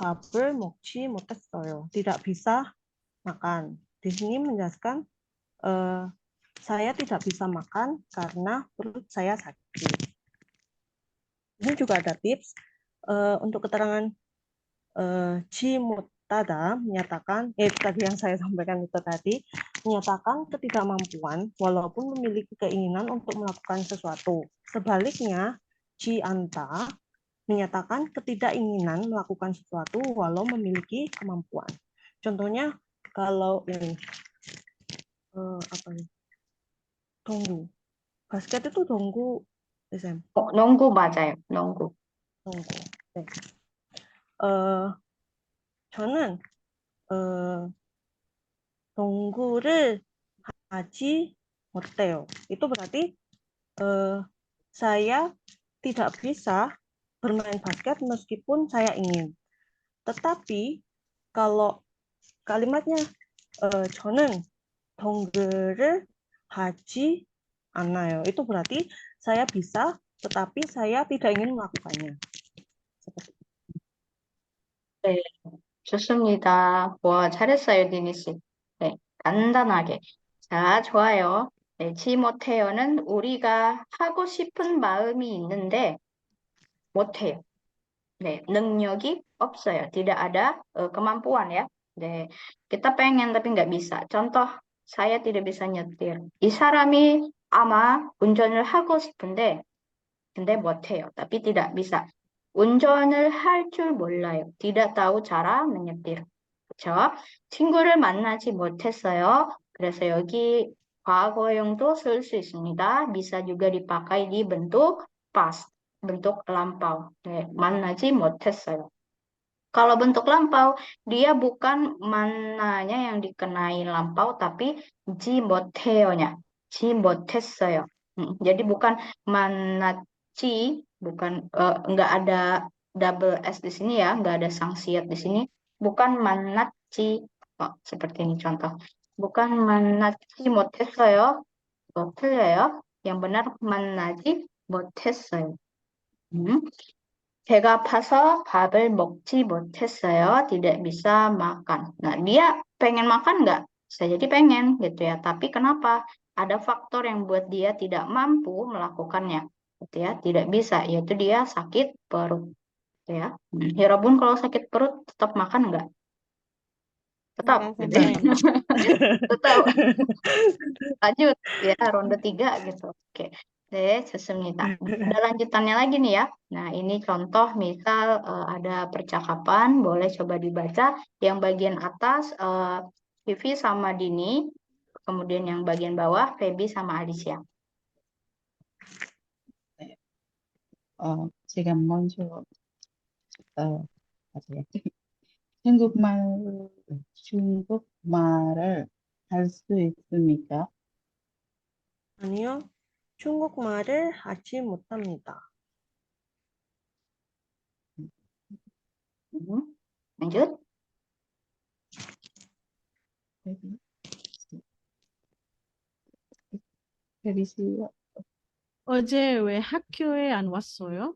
밥을 먹지 못했어요. Tidak bisa makan. Di sini menjelaskan saya tidak bisa makan karena perut saya sakit. Ini juga ada tips untuk keterangan ji 못하다 menyatakan tadi yang saya sampaikan itu tadi menyatakan ketidakmampuan walaupun memiliki keinginan untuk melakukan sesuatu. Sebaliknya ji anta menyatakan ketidakinginan melakukan sesuatu walau memiliki kemampuan. Contohnya kalau ini apa nih? 동구. basket itu 동구 SM. 농구 맞아요. 농구. 동구. 네. 저는 농구를 하지 못해요. Itu berarti saya tidak bisa bermain basket meskipun saya ingin. Tetapi kalau kalimatnya 저는 농구를 하지 않아요. Itu berarti saya bisa tetapi saya tidak ingin melakukannya. Seperti itu. 네, 좋습니다. 와, 잘했어요, 디니 씨. 네, 간단하게. 자, 좋아요. 네, 지 못해요는 우리가 하고 싶은 마음이 있는데 못해요. 네, 능력이 없어요. Tidak ada kemampuan ya. 네, kita pengen tapi nggak bisa. Contoh, saya tidak bisa nyetir. 이 사람이 아마 운전을 하고 싶은데 근데 못해요. tapi tidak bisa. 운전을 할 줄 몰라요. tidak tahu cara menyetir. 그쵸? 친구를 만나지 못했어요. 그래서 여기 과거형도 쓸 수 있습니다. bisa juga dipakai di bentuk past, bentuk lampau. 네, 만나지 못했어요. Kalau bentuk lampau, dia bukan mananya yang dikenai lampau, tapi ji 못해요nya. ji 못했어요. Jadi bukan manatji, bukan nggak ada double S di sini ya, nggak ada 상시읒 di sini. Bukan manatji, oh, seperti ini contoh. Bukan manatji 못했어요. Oh, 틀려요. Yang benar 만나지 못했어요. 배가 아파서 밥을 먹지 못했어요. Tidak bisa makan. Nah, dia pengen makan nggak? Bisa jadi pengen gitu ya. Tapi kenapa? Ada faktor yang buat dia tidak mampu melakukannya. Gitu ya. Tidak bisa, yaitu dia sakit perut. Gitu ya. Hirobun kalau sakit perut tetap makan nggak? Tetap. 네, Gitu ya. 선생님. Tetap. Lanjut ya, ronde 3 gitu. Oke. Oke, 좋습니다. Ada lanjutannya lagi nih ya. Nah, ini contoh misal ada percakapan, boleh coba dibaca. Yang bagian atas Vivi sama Dini, kemudian yang bagian bawah Feby sama Alicia. 제가 먼저 맞아요. 중국말을 할 수 있습니까? 아니요, 중국말을 하지 못합니다. Lanjut. 페리시 어제 왜 학교에 안 왔어요?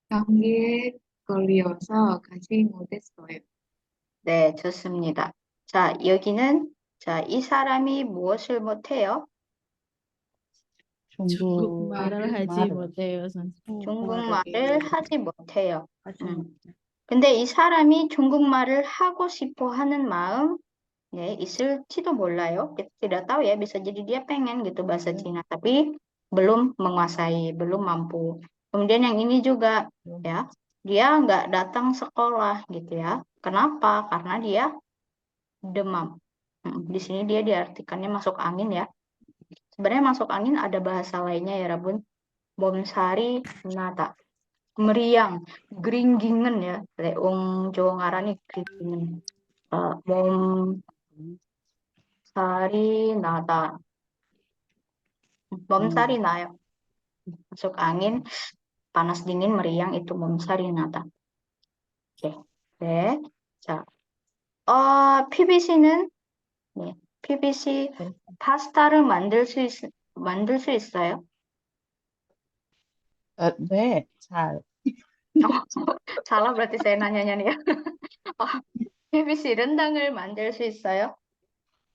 감기에 걸려서 가지 못했어요. 네, 좋습니다. 자, 여기는 이 사람이 무엇을 못해요? 중국말을 하지 중국말을 못해요, 선생님. 중국말을 하지 못해요. 하지 근데 이 사람이 중국말을 하고 싶어 하는 마음 있을지도 몰라요. Kita tidak tahu ya, bisa jadi dia pengen gitu bahasa Cina, tapi belum menguasai, belum mampu. Kemudian yang ini juga ya, dia nggak datang sekolah gitu ya. Kenapa? Karena dia demam. Di sini dia diartikannya masuk angin ya. Sebenarnya masuk angin ada bahasa lainnya ya, Rabun. Bomsari nata. Meriang, gringgingen ya. Leung Jawa ngarani gringgingen. Bomsari nata. Bomsari nayo. Masuk angin, panas dingin, meriang itu bomsari nata. Oke. 네. 자, PBC는 PBC 파스타를 만들 수 있어요? 네, 잘. 사lah berarti saya nanyanya nih ya. PBC rendang을 만들 수 있어요?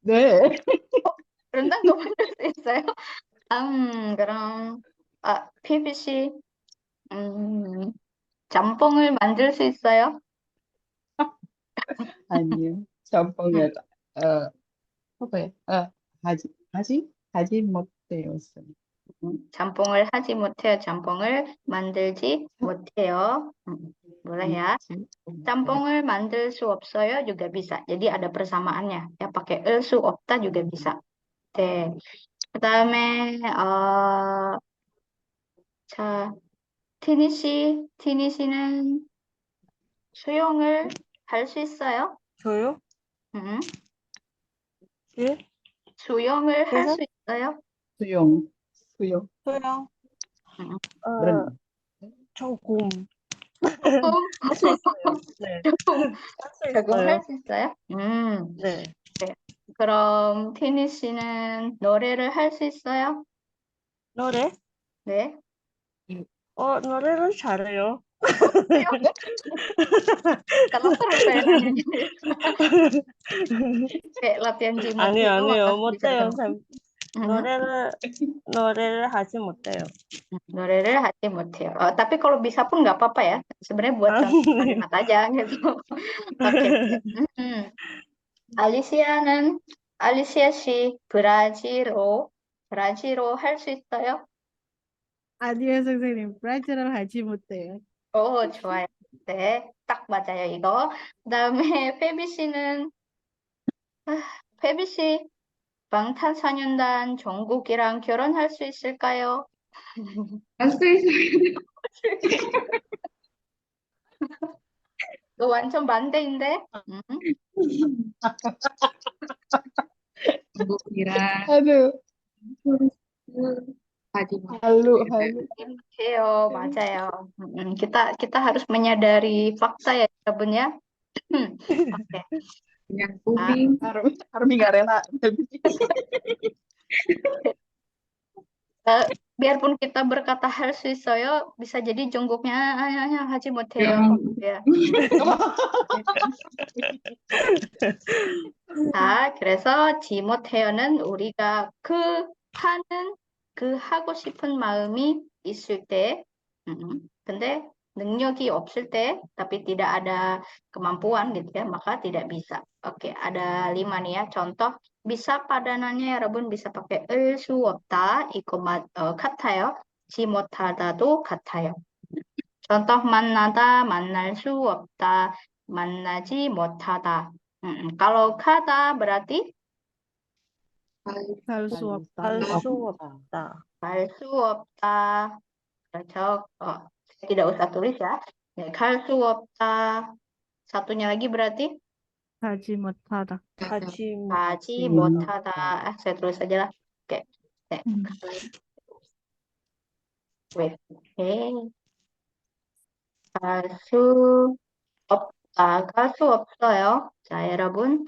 네. rendang도 만들 수 있어요? 그럼 PBC 짬뽕을 만들 수 있어요? 아니요. 짬뽕을 apa ya? 하지 못해요. 짬뽕을 하지 못해요. 짬뽕을 만들지 못해요. boleh ya. 짬뽕을 만들 수 없어요 juga bisa. Jadi ada persamaannya. Ya pakai 수 없다 juga bisa. 네. 그다음에 자, 티니 씨는 수영을 할 수 있어요? 저요? 음, 예? 수영을 할 그래서? 수 있어요? 수영. 저요? 음, 그런 조금 조금, 할 수 있어요. 네, 조금, 할 수 조금 있어요. 할 수 있어요? 네. 그럼 티니 씨는 노래를 할 수 있어요? 노래? 네. 노래를 잘해요. Kalau terus saya nanya kayak latihan jimat 아니요, gitu 아니요, maka bisa 못해요. ketemu. 노래를 하지 못해요. 노래를 하지 못해요. tapi kalau bisa pun nggak apa-apa ya. Sebenarnya buat contoh kalimat aja gitu. Oke. 알리시아 씨 브라질어 할 수 있어요? 아니요, 선생님. 브라질어를 하지 못해요. 좋아요. 네, 딱 맞아요, 이거. 그다음에 페비 씨는, 페비 씨, 방탄소년단 정국이랑 결혼할 수 있을까요? 할 수 있어요. 너 완전 반대인데? 중국이랑 Aduh, 하지 halu, 못해요. halu. Theo, 맞아요. kita harus menyadari fakta ya, 여러분 ya. Oke. 그냥 Ah, 꿈이 Army nggak rela. eh, biarpun kita berkata 할 수 있어요, bisa jadi jonggoknya 하지 못해요. 그럼 Ya. 자, 그래서 지못해요는 우리가 그 하고 싶은 마음이 있을 때, 근데 능력이 없을 때, tapi tidak ada kemampuan gitu ya, maka tidak bisa. Oke, ada 5 nih ya, contoh. bisa padanannya 여러분 bisa pakai 수 없다, 이거 같아요. 지 못하다도 같아요. contoh 만나다, 만날 수 없다, 만나지 못하다. kalau kata berarti 갈 수 없다. 할 Oh, 수 없다. 갈 수 없다. Cocok. Oh, saya tidak usah tulis ya. Ya, 갈 수 없다. Satunya lagi berarti 가지 못하다. 가지 가지 못하다. 못하다. saya tulis aja lah. Oke. 네. 음. Wait. Oke. 갈 수 없다. 갈 수 없어요. 자, 여러분.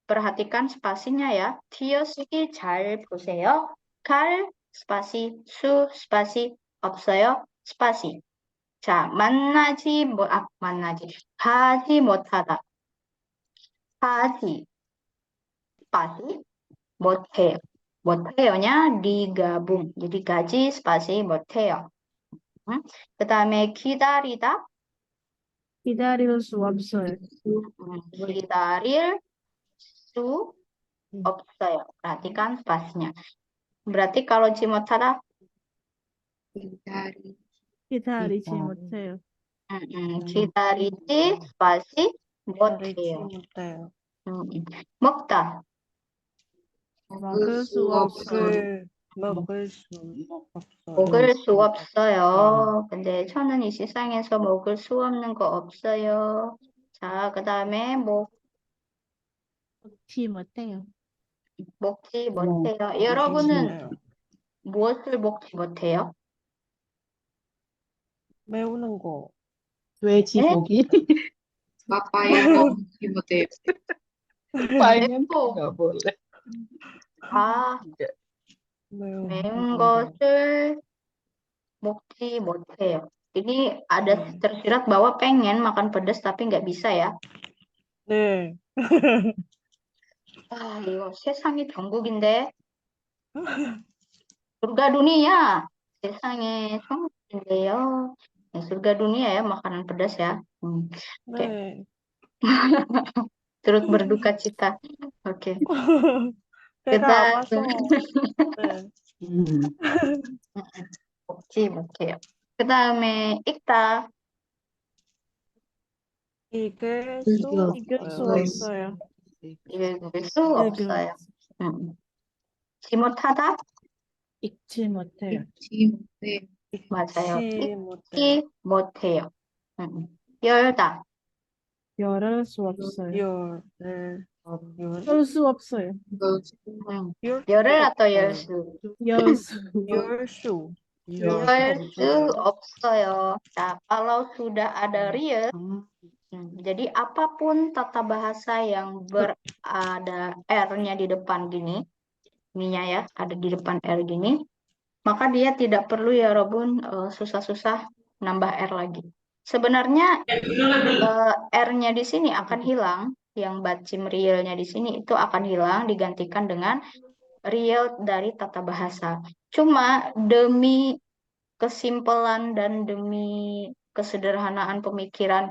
perhatikan spasinya ya. 띄어쓰기 잘 보세요. 갈, spasi, 수, spasi, 없어요, spasi. 자, 가지 못하다. 가지, spasi, 못해요. 못해요냐 digabung. jadi 가지, spasi, 못해요. 그 다음에 기다리다. 기다릴 수 없어요. 기다릴 수 없어요. perhatikan spasinya. berarti kalau 못하다 기다리 기다리지 기다리. 못해요. 기다리지 spasi 기다리지 못해요. 못해요. 먹다. 먹을 수 없어요. 먹을 수 없어요. 먹을 수 없어요. 근데 저는 이 세상에서 먹을 수 없는 거 없어요. 자, 그 다음에 먹지 못해요. 먹지 못해요. 여러분은 무엇을 먹지 못해요? 매우는 거. 돼지고기. 빠빠야 먹지 못해요. Pengen 맵고. nggak boleh. 아, Nggak. 매운 것을 먹지 못해요. ini ada tersirat bahwa pengen makan pedas tapi nggak bisa ya. 네. 아, 이거 세상이 전국인데. surga dunia. 세상에 천국인데요. 네, surga dunia ya, makanan pedas ya. 네. turut berduka cita. Oke. 배가 kita 아파서. 네. 먹지 못해요. 그 다음에 읽다. 이길 이길 수 없어요. 없어요. 읽을 수 없어요. 지 못하다. 읽지 못해요. 잊지 못해요. 맞아요. 잊지 못해요. 읽지 못해요. 열다. 열을 수 없어요. 열 수 없어요. 열을 atau 열수? 열수. 열 수 없어요. Nah, kalau sudah ada real, jadi apapun tata bahasa yang berada R-nya di depan gini, ininya ya, ada di depan R gini, maka dia tidak perlu ya Robun susah-susah nambah R lagi. Sebenarnya R-nya di sini akan hilang, yang bacim realnya di sini itu akan hilang digantikan dengan real dari tata bahasa. Cuma demi kesimpelan dan demi kesederhanaan pemikiran,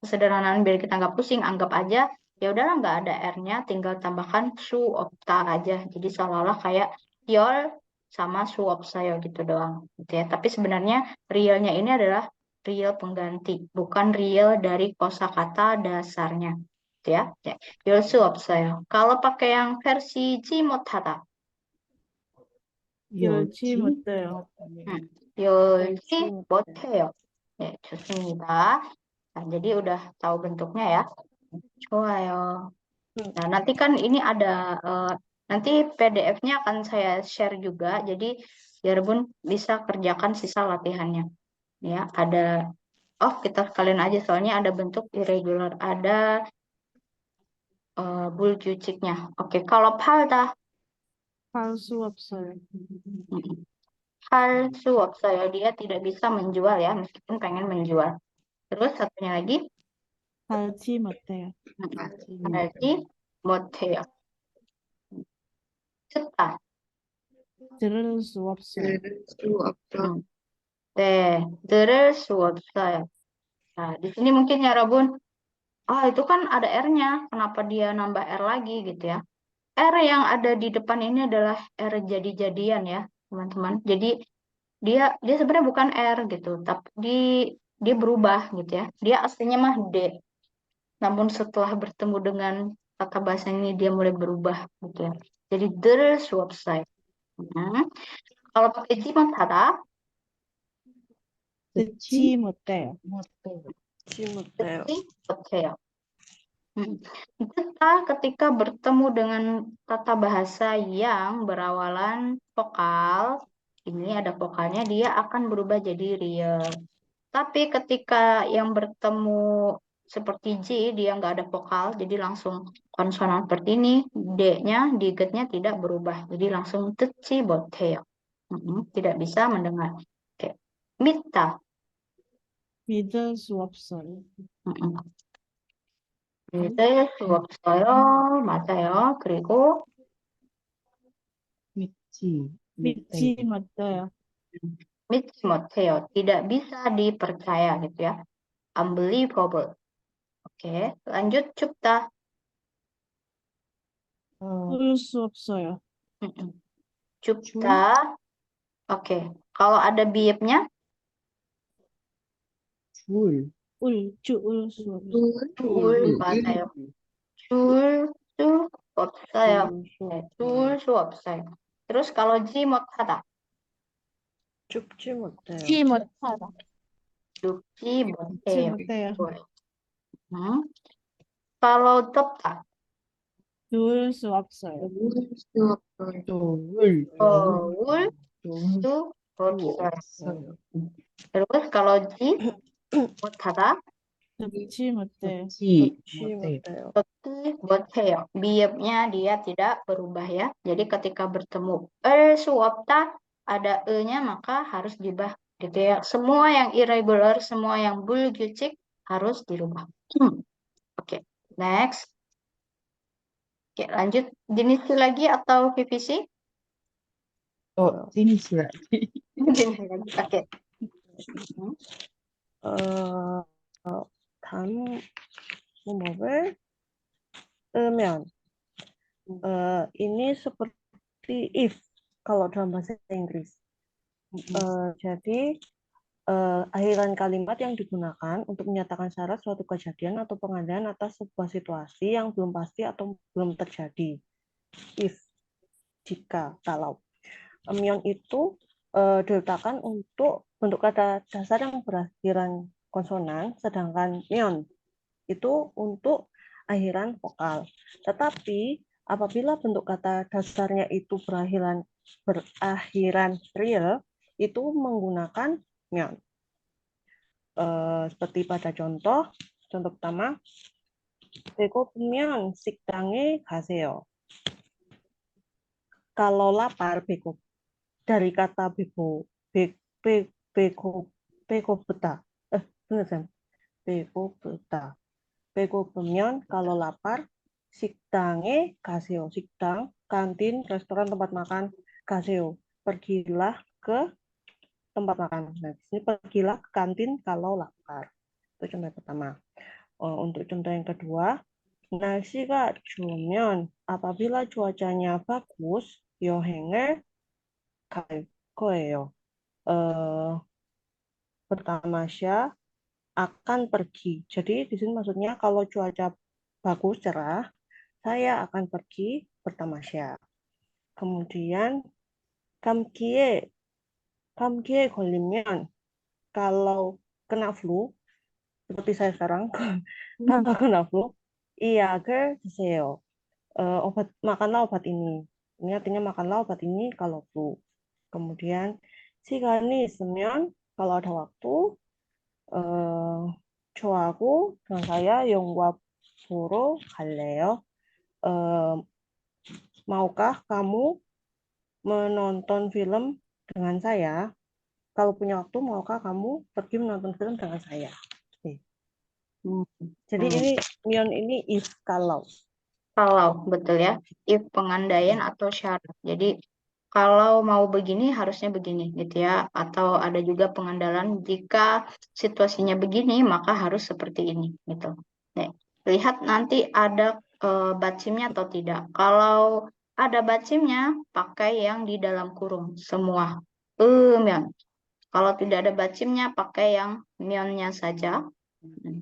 kesederhanaan biar kita nggak pusing, anggap aja ya udahlah nggak ada R-nya, tinggal tambahkan su opta aja. Jadi seolah-olah kayak your sama su opsayo gitu doang gitu ya. Tapi sebenarnya realnya ini adalah real pengganti, bukan real dari kosakata dasarnya. Gitu ya. Ya. 열수 없어요. Kalau pakai yang versi 지 못하다. 열지 열지 못해요. 음, 열지 열지 못해요. 네, 좋습니다. Nah, jadi udah tahu bentuknya ya. 좋아요. Nah, nanti kan ini ada nanti PDF-nya akan saya share juga. Jadi Yarbun bisa kerjakan sisa latihannya. Ya, ada kita sekalian aja soalnya ada bentuk irregular, ada bulgyuciknya. Oke, kalau 팔다 할 수 없어요. 할 수 없어요. Dia tidak bisa menjual ya, meskipun pengen menjual. Terus satunya lagi 하지 못해요. berarti 못해요. 듣다. 들을 수 없어요. 들을 수 없어. 네, 들을 수 없어요. Nah, di sini mungkin ya Rabun, itu kan ada R-nya, kenapa dia nambah R lagi gitu ya? R yang ada di depan ini adalah R jadi-jadian ya, teman-teman. Jadi dia sebenarnya bukan R gitu, tapi dia berubah gitu ya. Dia aslinya mah D. Namun setelah bertemu dengan kata bahasa ini dia mulai berubah gitu ya. Jadi 들을 수 없어요. Kalau pakai 지만 닫아, 듣지 못해요. 못해요. 지 못해요. 듣지 못해요. Kita ketika bertemu dengan tata bahasa yang berawalan vokal, ini ada vokalnya, dia akan berubah jadi real. Tapi ketika yang bertemu seperti J, dia nggak ada vokal, jadi langsung konsonan seperti ini, D-nya, digetnya tidak berubah, jadi langsung 듣지 못해요. Tidak bisa mendengar. Oke. 믿다. 믿을 수 없어요. 믿을 수 없어요. 맞아요. 그리고 믿지 믿지 못해요. 못해요. 믿지 못해요. Tidak bisa dipercaya gitu ya. Unbelievable. Oke, lanjut 춥다. 울 수 없어요. 춥다. Oke, kalau ada biepnya, 줄 울 수 없어요. 줄 맞아요. 줄 수 없어요. 네, 줄 수 없어요. Terus kalau 지 못하다, 줍지 못해요. 듣지 못하다. 줍지 듣지 못해요. 못해요. kalau 덥다, 누울 수 없어요. 들을 수 없어요. 더울 더울 더울 수 수 없어요. 없어요. Terus kalau 지 못하다, 듣지 못해요. 듣지 줍지 못해요. 못해요. 듣지 못해요. biepnya dia tidak berubah ya. Jadi ketika bertemu 수 없다, ada e-nya maka harus diubah gitu ya. Semua yang irregular, semua yang bulgyucik harus dirubah. Oke, next. Oke, lanjut. Dinisi lagi atau PVC? Sini sih lagi. Dinisi lagi. Oke. 단 문법을 뜨면 ini seperti if kalau dalam bahasa Inggris. Jadi akhiran kalimat yang digunakan untuk menyatakan syarat suatu kejadian atau pengandaian atas sebuah situasi yang belum pasti atau belum terjadi. If, jika, kalau. Myon itu diletakkan untuk bentuk kata dasar yang berakhiran konsonan, sedangkan myon itu untuk akhiran vokal. Tetapi apabila bentuk kata dasarnya itu berakhiran real, itu menggunakan myon. Seperti pada contoh pertama, 배고프면 식당에 가세요. Kalau lapar, dari kata 배고프다. Benar kan? 배고프다. 배고프면 kalau lapar, 식당에 가세요. 식당, kantin, restoran, tempat makan, 가세요. Pergilah ke tempat makan. Nah, di sini pergilah ke kantin kalau lapar. Itu contoh pertama. Untuk contoh yang kedua, 날씨가 좋으면 apabila cuacanya bagus, 여행을 갈 거예요. bertamasya, akan pergi. Jadi di sini maksudnya kalau cuaca bagus, cerah, saya akan pergi bertamasya. Kemudian 감기에 걸리면 kalau kena flu seperti saya sekarang kalau kena flu 약을 드세요. makanlah obat ini. Ini artinya makanlah obat ini kalau flu. Kemudian 시간이 있으면 kalau ada waktu 저하고 dan saya 영화 보러 갈래요. Maukah kamu menonton film dengan saya? Kalau punya waktu, maukah kamu pergi menonton film dengan saya? Oke. Jadi ini mion ini if kalau. Kalau, betul ya. If pengandaian atau syarat. Jadi kalau mau begini harusnya begini gitu ya. Atau ada juga pengandalan jika situasinya begini maka harus seperti ini gitu. Nih, lihat nanti ada bacimnya atau tidak. Kalau ada bacimnya pakai yang di dalam kurung semua. Mion. Kalau tidak ada bacimnya pakai yang mionnya saja.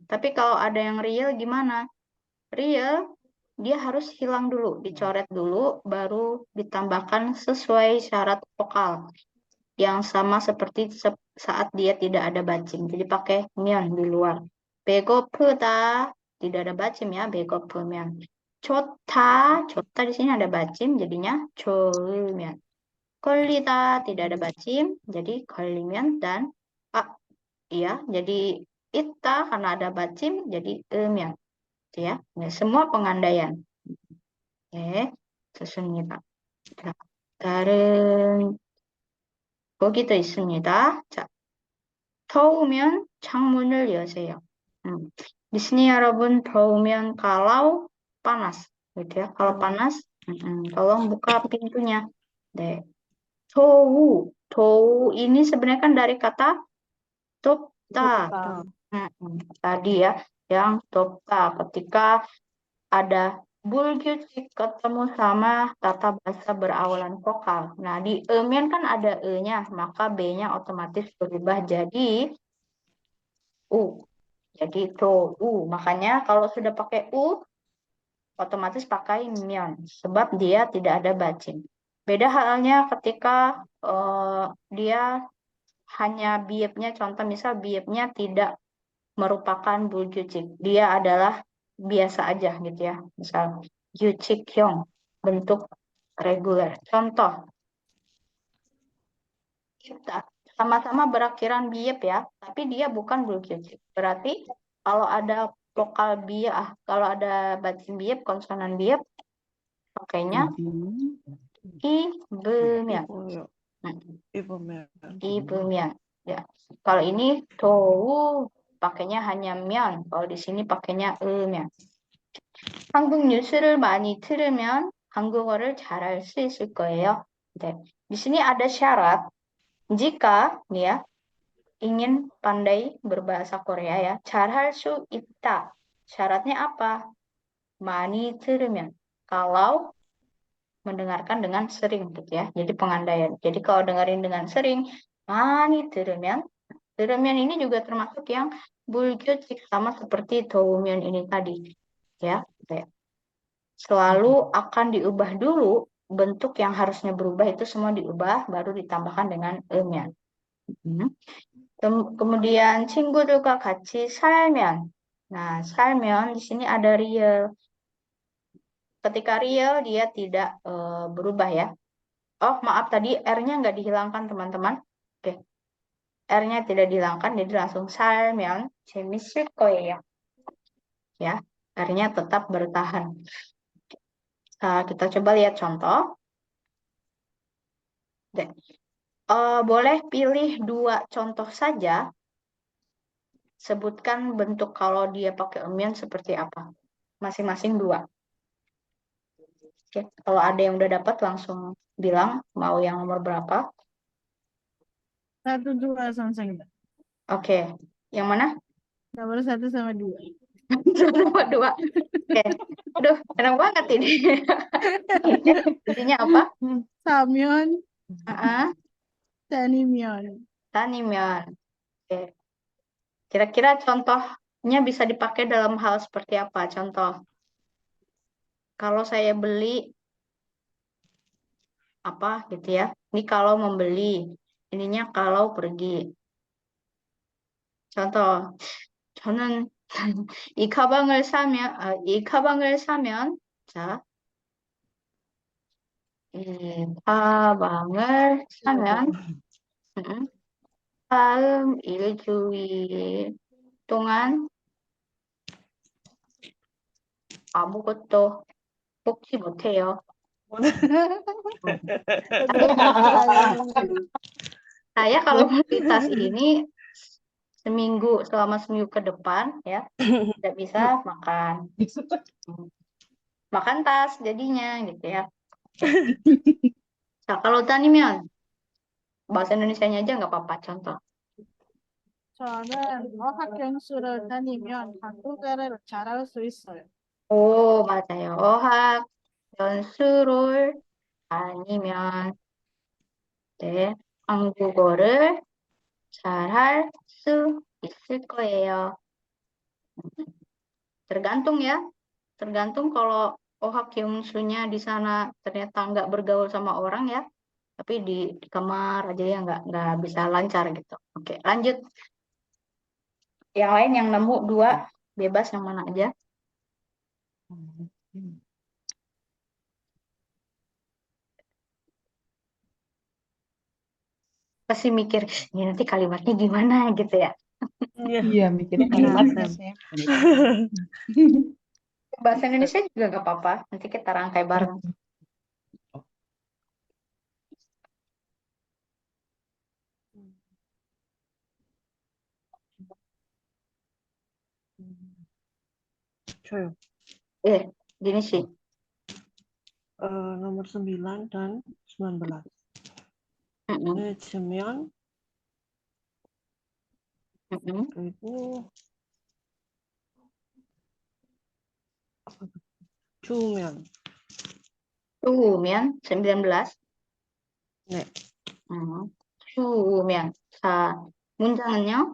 Tapi kalau ada yang real gimana? Real dia harus hilang dulu, dicoret dulu, baru ditambahkan sesuai syarat vokal yang sama seperti saat dia tidak ada bacim. Jadi pakai mion di luar. 배고프다 tidak ada bacim ya, 배고프면. 좋다, 좋다 di sini ada bacim, jadinya 좋으면. 걸리다 tidak ada bacim, jadi 걸리면 dan iya, jadi ita karena ada bacim, jadi 면. Ya, semua pengandaian. Oke, 좋습니다. 자, 다른 거기도 있습니다. 자, 더우면 창문을 여세요. Di sini 여러분 더우면 kalau panas, gitu ya. Kalau panas, tolong buka pintunya. 네. 더우 ini sebenarnya kan dari kata 덥다. Tadi ya, yang 덥다. Ketika ada bulgyutik ketemu sama tata bahasa berawalan vokal. Nah, di emian kan ada e-nya, maka b-nya otomatis berubah jadi u. Jadi to u. Makanya kalau sudah pakai u, otomatis pakai mion, sebab dia tidak ada bacin. Beda halnya ketika dia hanya biepnya, contoh misal biepnya tidak merupakan bulgyutik. Dia adalah biasa aja gitu ya. Misal Yuchik-hyung, bentuk reguler. Contoh, kita sama-sama berakhiran biep ya, tapi dia bukan bulgyutik. Berarti kalau ada vokal biep, kalau ada bacin biep, konsonan biep, pakainya ibemyan. Ibemyan. Ya. Kalau ini towu pakainya hanya myan. Kalau di sini pakainya emyan. 한국 뉴스를 많이 들으면 한국어를 잘할 수 있을 거예요. 네. Di sini ada syarat jika nih ya ingin pandai berbahasa Korea ya, 잘할 수 있다. Syaratnya apa? 많이 들으면. Kalau mendengarkan dengan sering gitu ya. Jadi pengandaian. Jadi kalau dengerin dengan sering, 많이 들으면 ini juga termasuk yang bulgyutik sama seperti 더우면 ini tadi. Ya, selalu akan diubah dulu, bentuk yang harusnya berubah itu semua diubah, baru ditambahkan dengan nya. Kemudian 친구들과 같이 살면. Nah, 살면 di sini ada real. Ketika real dia tidak berubah ya. Oh, maaf tadi R-nya nggak dihilangkan teman-teman. Oke. R-nya tidak dihilangkan, jadi langsung 살면 재밌을 거예요. Ya, R-nya tetap bertahan. Kita coba lihat contoh. Boleh pilih 2 contoh saja. Sebutkan bentuk kalau dia pakai emian seperti apa. Masing-masing 2. Oke, kalau ada yang udah dapat langsung bilang mau yang nomor berapa. 1, 2 선생님. Oke, yang mana? Nomor 1 sama 2. 1 sama 2. Oke. Aduh, enak banget ini. Intinya apa? 사면, Tanimion. 다니면. Tanimion. Oke. Kira-kira contohnya bisa dipakai dalam hal seperti apa? Contoh, kalau saya beli apa gitu ya. Ini kalau membeli, ininya kalau pergi. contoh, 저는 이 가방을 사면, 자, 이 가방을 사면, 음, 다음 일주일 동안 아무것도 먹지 못해요. 음. Saya kalau beli tas ini selama seminggu ke depan ya, tidak bisa makan. Hmm. Makan tas jadinya gitu ya. Nah, kalau tani면 bahasa Indonesianya aja nggak apa-apa contoh. 저는 어학연수를 다니면 한국어를 잘할 수 있어요. 오, 맞아요. 어학 연수를 아니면 네, 한국어를 잘할 수 있을 거예요. Tergantung ya. Tergantung kalau ohak kyungsunya di sana ternyata nggak bergaul sama orang ya. Tapi di kamar aja ya nggak bisa lancar gitu. Oke, lanjut. Yang lain yang nemu dua bebas yang mana aja. Pasti mikir, ini nanti kalimatnya gimana gitu ya. Iya, Iya, mikirnya iya, kalimatnya Sam. sih. Bahasa Indonesia juga nggak apa-apa. Nanti kita rangkai bareng. 저요. Gini sih. Nomor 9 dan 19. Mm-mm, 늦으면 mm-mm. 그리고 주면. Cumian 19. 네. Cumian. 자, 문장은요?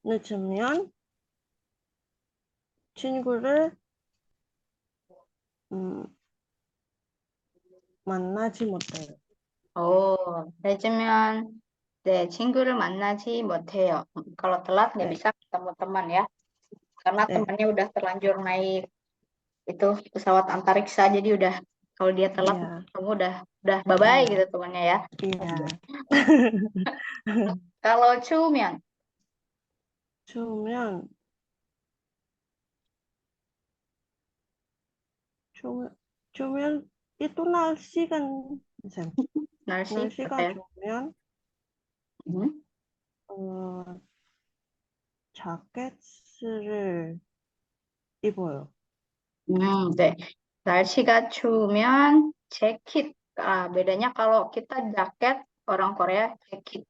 늦으면 친구를 만나지 못해요. 늦으면 네, 친구를 만나지 못해요. Kalau telat nggak 네. bisa ketemu teman ya. Karena 네. temannya udah terlanjur naik itu pesawat antariksa, jadi udah kalau dia telat Iya. kamu udah bye-bye Iya. gitu temannya ya. Iya. Kalau cumian, 추우면 추우면 itu 날씨가 Sam. narsi apa 날씨가 ya? 좋으면 Hmm. 자켓을 입어요. 네. 날씨가 추우면 재킷. bedanya kalau kita jaket, orang Korea 재킷.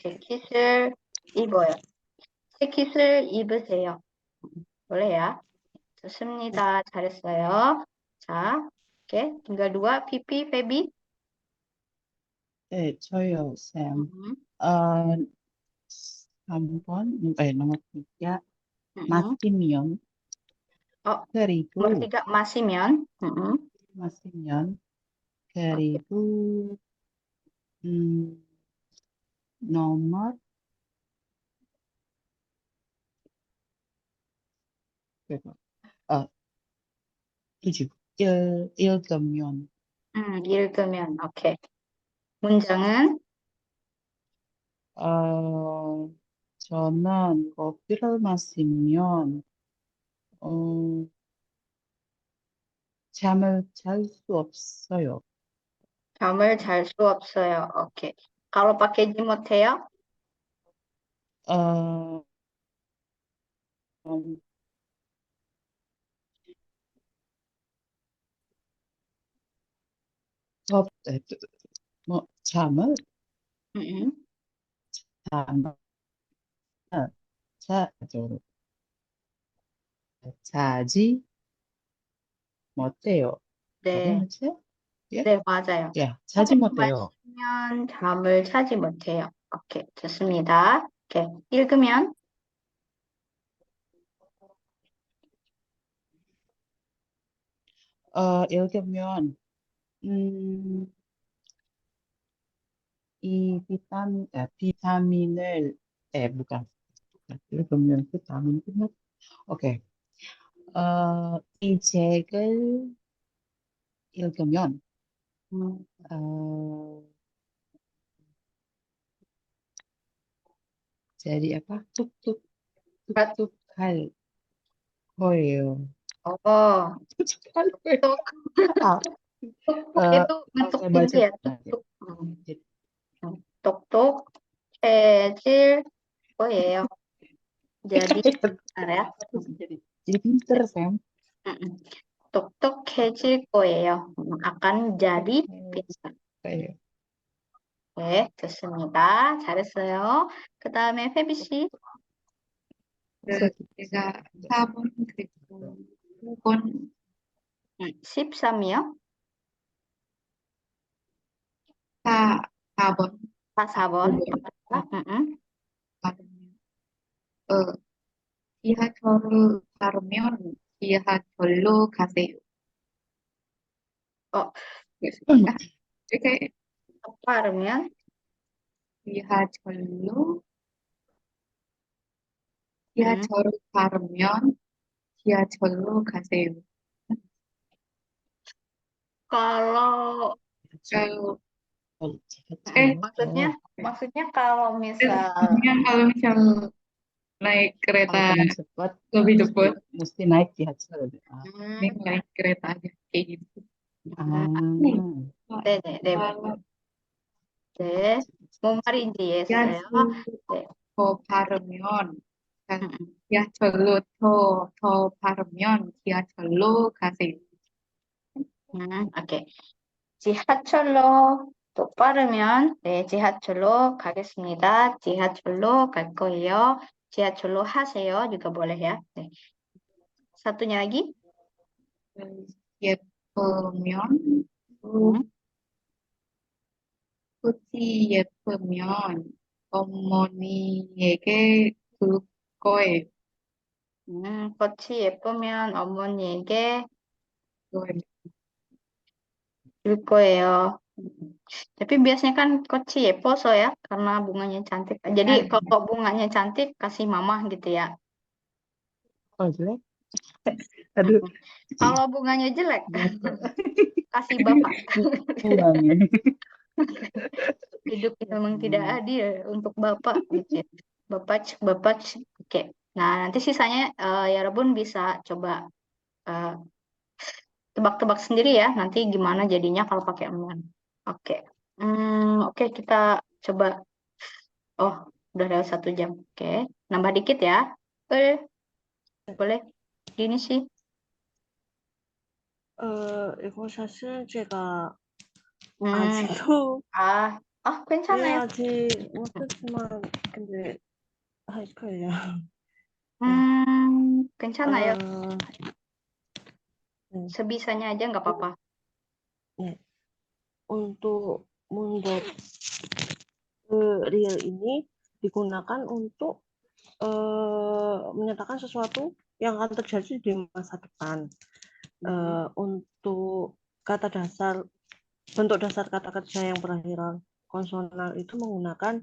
재킷을 입어요. 재킷을 입으세요. boleh ya? 좋습니다. 잘했어요. 자, oke. tinggal dua. Pipi, Feby. 네, 저요, 쌤. Mhm, 3번, nomor 3, mhm. 맞으면, Oh, nomor 그리고, 3, masih면. Mhm. 맞으면, Oke. 그리고, nomor, berapa? 7, 읽으면, 읽으면. 오케이. 문장은 어, 저는 커피를 마시면, 어, 잠을 잘 수 없어요. 잠을 잘 수 없어요. 오케이. kalau pakai 못해요? 어, 네, 잠을, Mhm. 잠을, 자, 자지 못해요. 네. 맞지? 예? 네, 맞아요. 야, 자지 못해요. 마시면 잠을 자지 못해요. 오케이, 좋습니다. 오케이, 읽으면 읽으면 이 비타민을 bukan. 읽으면 비타민 끝났. 오케이. 이 책을 읽으면 음, 어, jadi apa? 뚝뚝 뚝뚝 할 거예요. 어, 뚝뚝 할 거예요. 뚝, 아, 뚝뚝 itu kalau bentuk saya pintu baca ya, 뚝뚝. 뚝뚝 해질 거예요. Jadi, bentar ya. jadi pinter Sam. Mm-mm. 똑똑해질 거예요. akan jadi pintar. Kayak 네, 좋습니다. 잘했어요. 그 다음에 페비 씨. 그 제가 4번 그리고 5번 13이요? 4번 4번. 5번 어, 지하철을 타면 지하철로 가세요. 어, 이렇게 빠르면 지하철로 음, 지하철을 타면 지하철로 가세요. kalau Kalau maksudnya kalau misal kalau misal naik kalau kereta pengen cepat lebih cepat, mesti naik 지하철. ini naik kereta aja kayak gitu. 네네네. Kalau 네. 뭔 말인지 이해했어요. 네. 더 바르면 음, 지하철로 더 바르면 지하철로 가세요. 오케이. 지하철로 또 빠르면 네, 지하철로 가겠습니다. 지하철로 갈 거예요. 지하철로 하세요. juga boleh ya. 네. Satunya lagi. 예쁘면 꽃이 예쁘면 어머니에게 줄 거예요. 꽃이 예쁘면 어머니에게 거예요. 줄 거예요. Tapi biasanya kan 꽃이 예뻐서 ya, karena bunganya cantik. Jadi kalau bunganya cantik, kasih mama gitu ya. Oh jelek. Aduh. Kalau bunganya jelek, Jatuh. kasih bapak. Pulangnya. Hidup memang tidak adil untuk bapak gitu ya. Bapak, oke. Nah, nanti sisanya ya Rebun bisa coba eh, tebak-tebak sendiri ya. Nanti gimana jadinya kalau pakai aman. Oke. Oke, kita coba. Oh, udah lewat 1 jam. Oke, nambah dikit ya. Boleh. Gini sih. 이거 사실 제가 음, 아직도 괜찮아요. 아직 못했지만 근데 할 거예요. 괜찮아요. Sebisanya aja nggak apa-apa. 네. untuk membuat real ini digunakan untuk menyatakan sesuatu yang akan terjadi di masa depan. Untuk kata dasar, bentuk dasar kata kerja yang berakhiran konsonantal itu menggunakan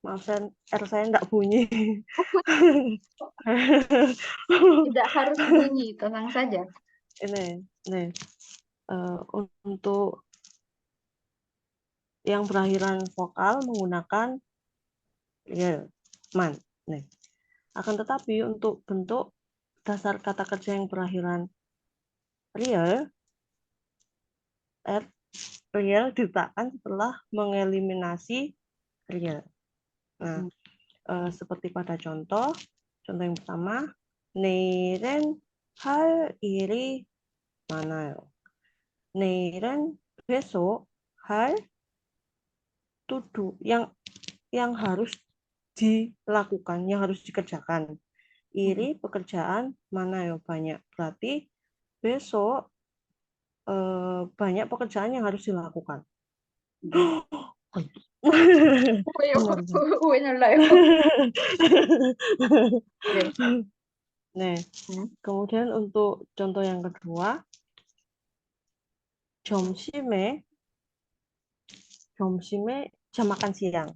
maaf saya enggak bunyi. Tidak harus bunyi, tenang saja. Ini untuk yang berakhiran vokal menggunakan man. Nih. Akan tetapi untuk bentuk dasar kata kerja yang berakhiran real diletakkan setelah mengeliminasi real. Nah, seperti pada contoh yang pertama, 내일은 할 일이 많아요. 내일은 besok 할 yang harus dilakukan, yang harus dikerjakan. Iri pekerjaan, mana ya banyak. Berarti besok banyak pekerjaan yang harus dilakukan. 왜요? Benar, benar. 왜 놀라요? 네. Nah, kemudian untuk contoh yang kedua, 점심에 jam makan siang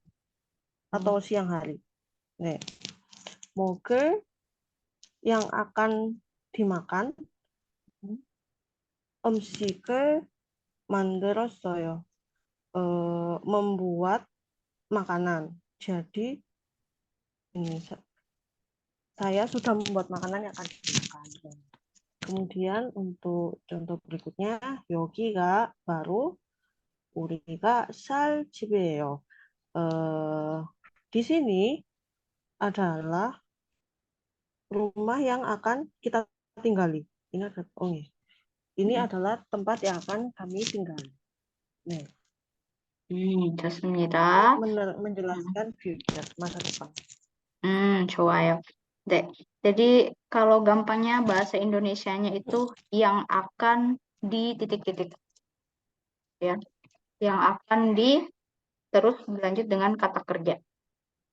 atau siang hari. Nih, 먹을 yang akan dimakan, 음식을 만들었어요. Membuat makanan. Jadi ini saya sudah membuat makanan yang akan dimakan. Kemudian untuk contoh berikutnya, 여기가 baru 우리가 살 집이에요. Di sini adalah rumah yang akan kita tinggali. Ini ada, ini adalah tempat yang akan kami tinggali. Nih, 좋습니다. menjelaskan future, masa depan. 좋아요. 네. Jadi kalau gampangnya bahasa Indonesianya itu yang akan di titik-titik. Ya. Yang akan terus berlanjut dengan kata kerja.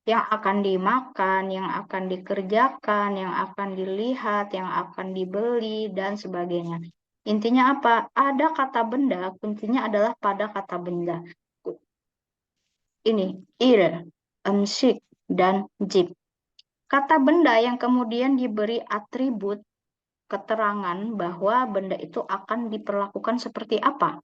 Yang akan dimakan, yang akan dikerjakan, yang akan dilihat, yang akan dibeli, dan sebagainya. Intinya apa? Ada kata benda, kuncinya adalah pada kata benda. Ini, il, 음식, dan 집. Kata benda yang kemudian diberi atribut keterangan bahwa benda itu akan diperlakukan seperti apa.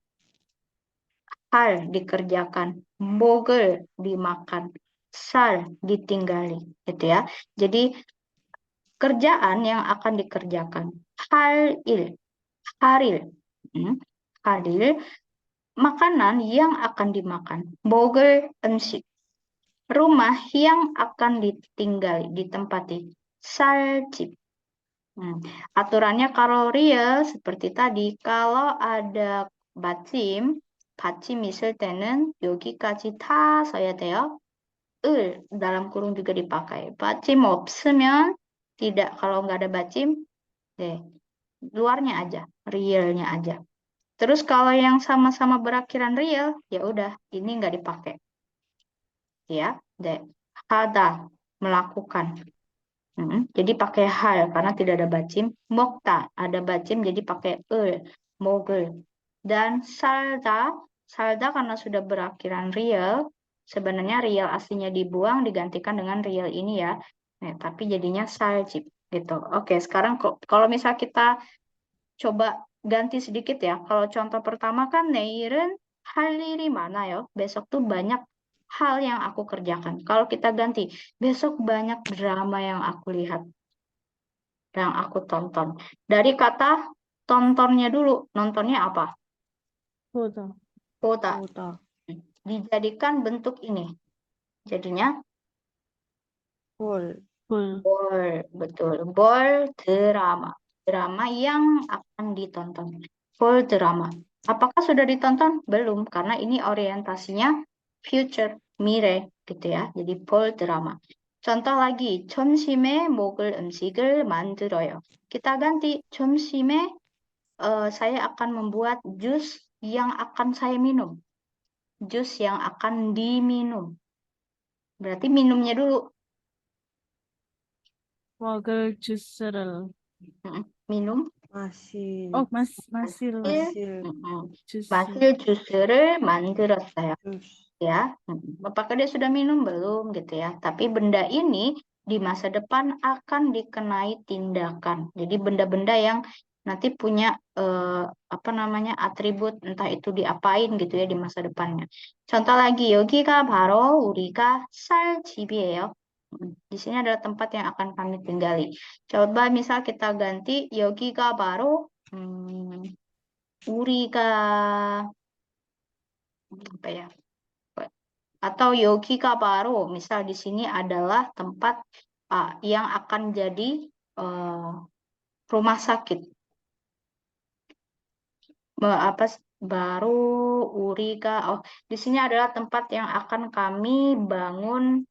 Hal dikerjakan, 먹을 dimakan, 살 ditinggali, gitu ya. Jadi kerjaan yang akan dikerjakan, haril, haril, makanan yang akan dimakan, 먹을 음식, rumah yang akan ditinggali, ditempati, 살집. Aturannya kalau real seperti tadi, kalau ada 받침 있을 때는 여기까지 다 써야 돼요. 을 dalam kurung juga dipakai. 받침 없으면 tidak, kalau nggak ada 받침, luarnya aja, realnya aja. Terus kalau yang sama-sama berakhiran real, ya udah, ini nggak dipakai. Ya, hada, melakukan. Jadi pakai hal karena tidak ada bacim. Mokta ada bacim jadi pakai mogul. Dan salda karena sudah berakhiran real, sebenarnya real aslinya dibuang digantikan dengan real ini ya. Nah, tapi jadinya saljib gitu. Oke, sekarang kalau misal kita coba ganti sedikit ya. Kalau contoh pertama kan neirun haliri mana ya? Besok tuh banyak hal yang aku kerjakan. Kalau kita ganti, besok banyak drama yang aku lihat, yang aku tonton. Dari kata tontonnya dulu, nontonnya apa? 보다. Kota. 보다. Dijadikan bentuk ini. Jadinya 볼. bol, betul. Bol drama. Drama yang akan ditonton. Bol drama. Apakah sudah ditonton? Belum, karena ini orientasinya future, mire, gitu ya. Jadi bol drama. Contoh lagi, 점심에 먹을 음식을 만들어요. Kita ganti, 점심에 saya akan membuat jus yang akan saya minum. Jus yang akan diminum. Berarti minumnya dulu. 먹을 주스를. Minum. 마실. 마실 주스. 마실 주스를 만들었어요. 주스. Ya, apakah dia sudah minum belum gitu ya? Tapi benda ini di masa depan akan dikenai tindakan. Jadi benda-benda yang nanti punya atribut entah itu diapain gitu ya di masa depannya. Contoh lagi, 여기가 바로 우리가 살 집이에요. Di sini adalah tempat yang akan kami tinggali. Coba misal kita ganti 여기가 바로 우리가 apa ya? Atau 여기가 바로 misal di sini adalah tempat yang akan jadi rumah sakit. Baru Uriga. Di sini adalah tempat yang akan kami bangun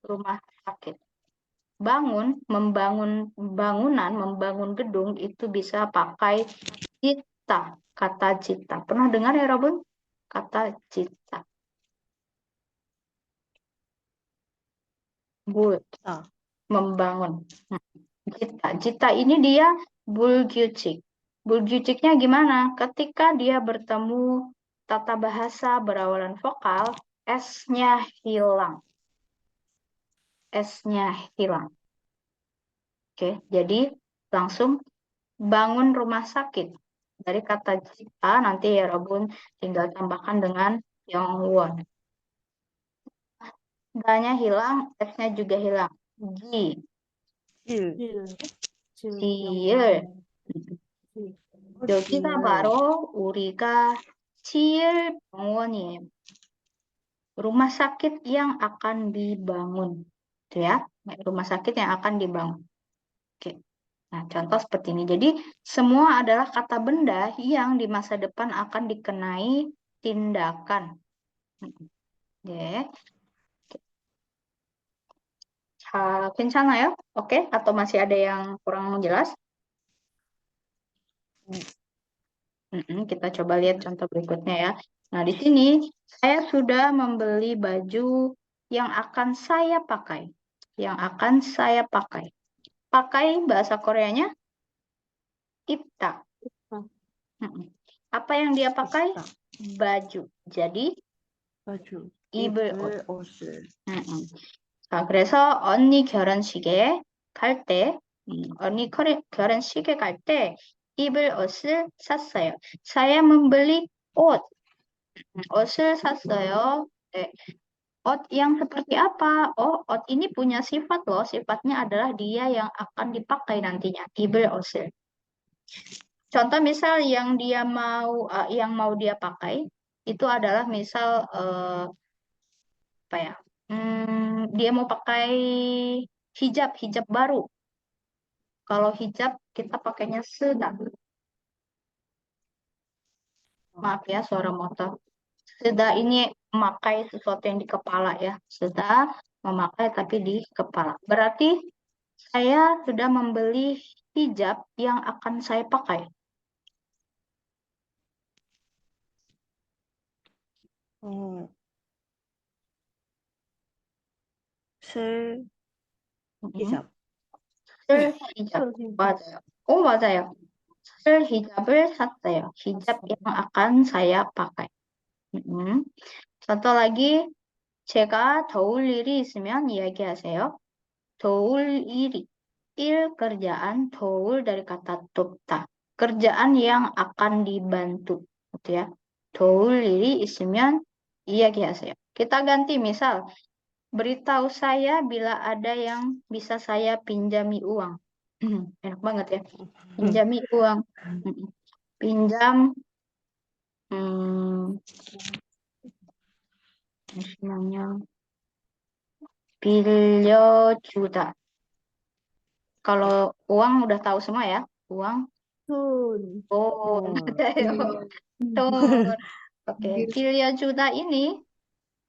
rumah sakit. membangun bangunan, membangun gedung itu bisa pakai cita, kata cita. Pernah dengar ya, Robun? Kata cita. Ah, Membangun. Cita. Cita ini dia bulgyucik. Bulgyuciknya gimana? Ketika dia bertemu tata bahasa berawalan vokal, S-nya hilang. S-nya hilang. Oke, jadi langsung bangun rumah sakit. Dari kata cita, nanti ya Robun tinggal tambahkan dengan Yongwon. D-nya hilang, S-nya juga hilang. Ji, 질, 질, 지을. 여기가 질. 바로 우리가 지을 병원이에요. Rumah sakit yang akan dibangun. Gitu ya. Rumah sakit yang akan dibangun. Oke. Nah, contoh seperti ini. Jadi, semua adalah kata benda yang di masa depan akan dikenai tindakan. Ya. 괜찮아요? Oke, atau masih ada yang kurang jelas? Kita coba lihat contoh berikutnya ya. Nah, di sini saya sudah membeli baju yang akan saya pakai. Yang akan saya pakai. Pakai bahasa Koreanya 입다. Mm-mm. Apa yang dia pakai? 입다. Baju. Jadi baju, 입을 입을 옷을. 자, 그래서 언니 결혼식에 갈 때, 언니 결혼식에 갈 때 입을 옷을 샀어요. Saya membeli 옷. 옷을 샀어요. 네. Out yang seperti apa? Oh, out ini punya sifat loh. Sifatnya adalah dia yang akan dipakai nantinya. 입을 옷을. Contoh misal yang mau dia pakai itu adalah misal apa ya? Dia mau pakai hijab baru. Kalau hijab kita pakainya sedang. Maaf ya suara motor. Sudah ini memakai sesuatu yang di kepala ya. Sudah memakai tapi di kepala. Berarti saya sudah membeli hijab yang akan saya pakai. 쓸 Mm-mm. hijab. 쓸 hijab. 맞아요. 맞아요. 쓸 hijab을 샀어요. hijab yang akan saya pakai. Contoh lagi, 제가 더울 일이 있으면 이야기하세요. 더울 일이. kerjaan, 더울 dari kata 덥다. Kerjaan yang akan dibantu. Gitu ya. 더울 일이 있으면 이야기하세요. Kita ganti misal, beritahu saya bila ada yang bisa saya pinjami uang. Enak banget ya. Pinjami uang. Pinjam. Namanya 빌려주다. Kalau uang udah tahu semua ya. Uang. 돈, 맞아요. 돈. Oke. 빌려주다 ini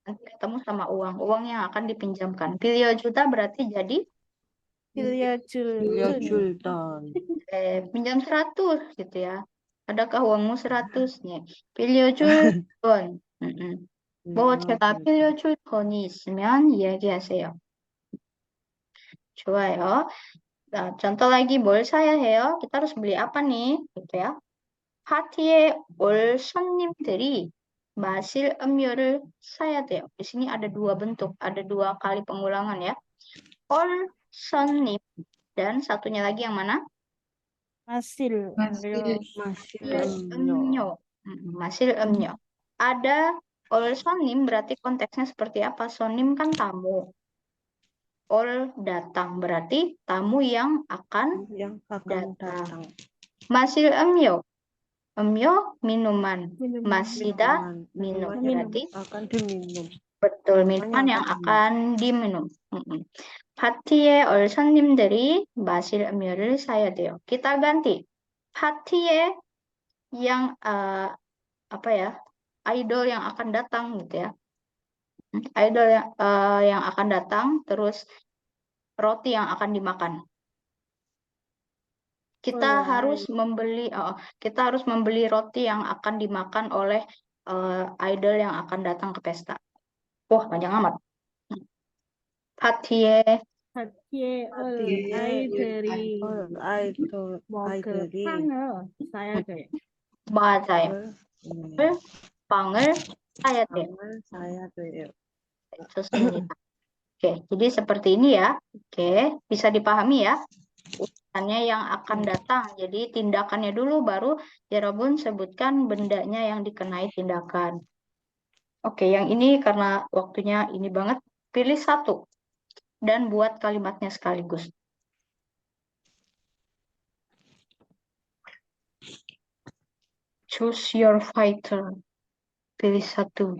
nanti ketemu sama uang. Uang yang akan dipinjamkan. 빌려주다 berarti jadi 빌려줄 돈, 빌려줄 돈. pinjam 100 gitu ya. Adakah uangmu 100? 네. 빌려줄 돈. 뭐 제가 빌려줄 돈이 있으면 이야기하세요. 좋아요. Nah, contoh lagi 뭘 사야 해요? Kita harus beli apa nih? Gitu ya. 파티에 올 손님들이 마실 음료를 사야 돼요. Di sini ada dua bentuk, ada dua kali pengulangan ya. 올 손님 dan satunya lagi yang mana? 마실 음료, 마실 음료. 마실 음료. Ada 올 손님 berarti konteksnya seperti apa? 손님 kan tamu. 올 datang berarti tamu yang akan yang akan datang. 마실 음료. 음료 minuman. minuman, 마시다 minum. Minuman yang Berarti akan diminum. betul Minuman minuman yang akan diminum. 파티에 올 손님들이 마실 음료를 사야 돼요. Kita ganti. 파티에 yang apa ya? Idol yang akan datang gitu ya. Idol yang akan datang terus roti yang akan dimakan. Kita harus membeli roti yang akan dimakan oleh idol yang akan datang ke pesta. Wah, panjang amat. 파티에 파티에 올 파티에 아이들이 먹을 아이들이 빵을 싸야 돼요. 맞아요. 빵을 사야 돼요. 빵을 사야 돼요. 좋습니다. Oke, jadi seperti ini ya. Oke, bisa dipahami ya. Urutannya yang akan datang. Jadi tindakannya dulu baru Jerobun sebutkan bendanya yang dikenai tindakan. Oke, yang ini karena waktunya ini banget, pilih satu dan buat kalimatnya sekaligus. Choose your fighter. Pilih satu.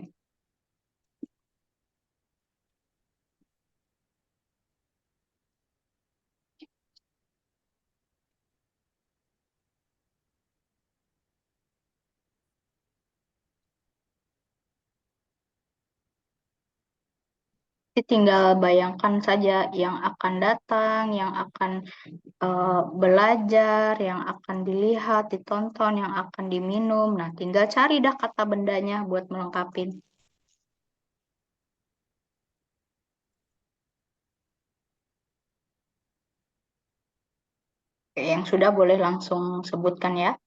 Jadi tinggal bayangkan saja yang akan datang, yang akan belajar, yang akan dilihat, ditonton, yang akan diminum. Nah, tinggal cari dah kata bendanya buat melengkapin. Oke, yang sudah boleh langsung sebutkan ya.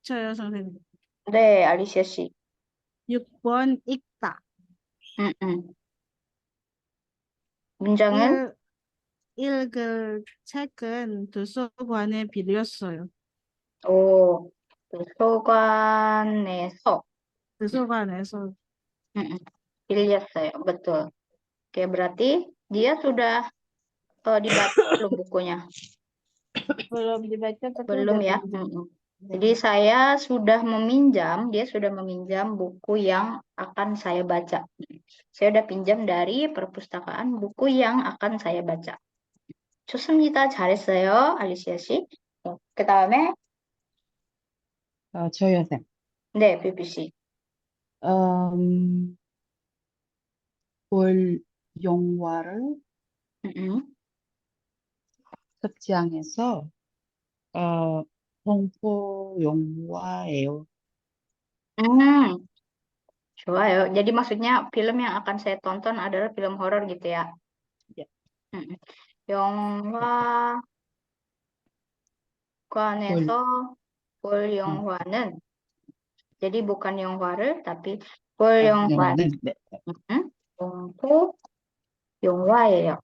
저요, 선생님. 네, Alicia 씨. 6번 읽다. 문장은 읽을 책은 도서관에 빌렸어요. 도서관에서 도서관에서 빌렸어요. Betul. Oke, berarti dia sudah dibaca belum bukunya? belum dibaca tapi Belum udah ya. pinjam. Jadi saya sudah meminjam, dia sudah meminjam buku yang akan saya baca. Saya udah pinjam dari perpustakaan buku yang akan saya baca. 좋습니다. 잘했어요, 알리시아 씨. 그 다음에 저요, 쌤. 네, 비비 씨. 볼 영화를 극장에서 공포 영화예요. 좋아요. Jadi maksudnya film yang akan saya tonton adalah film horor gitu ya? Ya. 영화관에서 볼 영화는 jadi bukan 영화를 tapi 볼 영화 영화는 네. 공포 영화예요.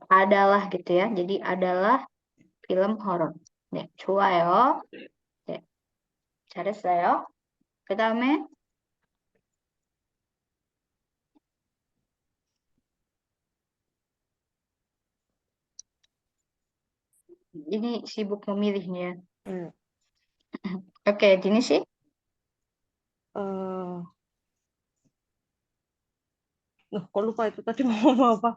adalah gitu ya. Jadi adalah film horor. 네, 좋아요. 네, 잘했어요. 그 다음에 ini sibuk memilihnya. Oke, Dini sih. Kok lupa itu tadi mau ngomong apa?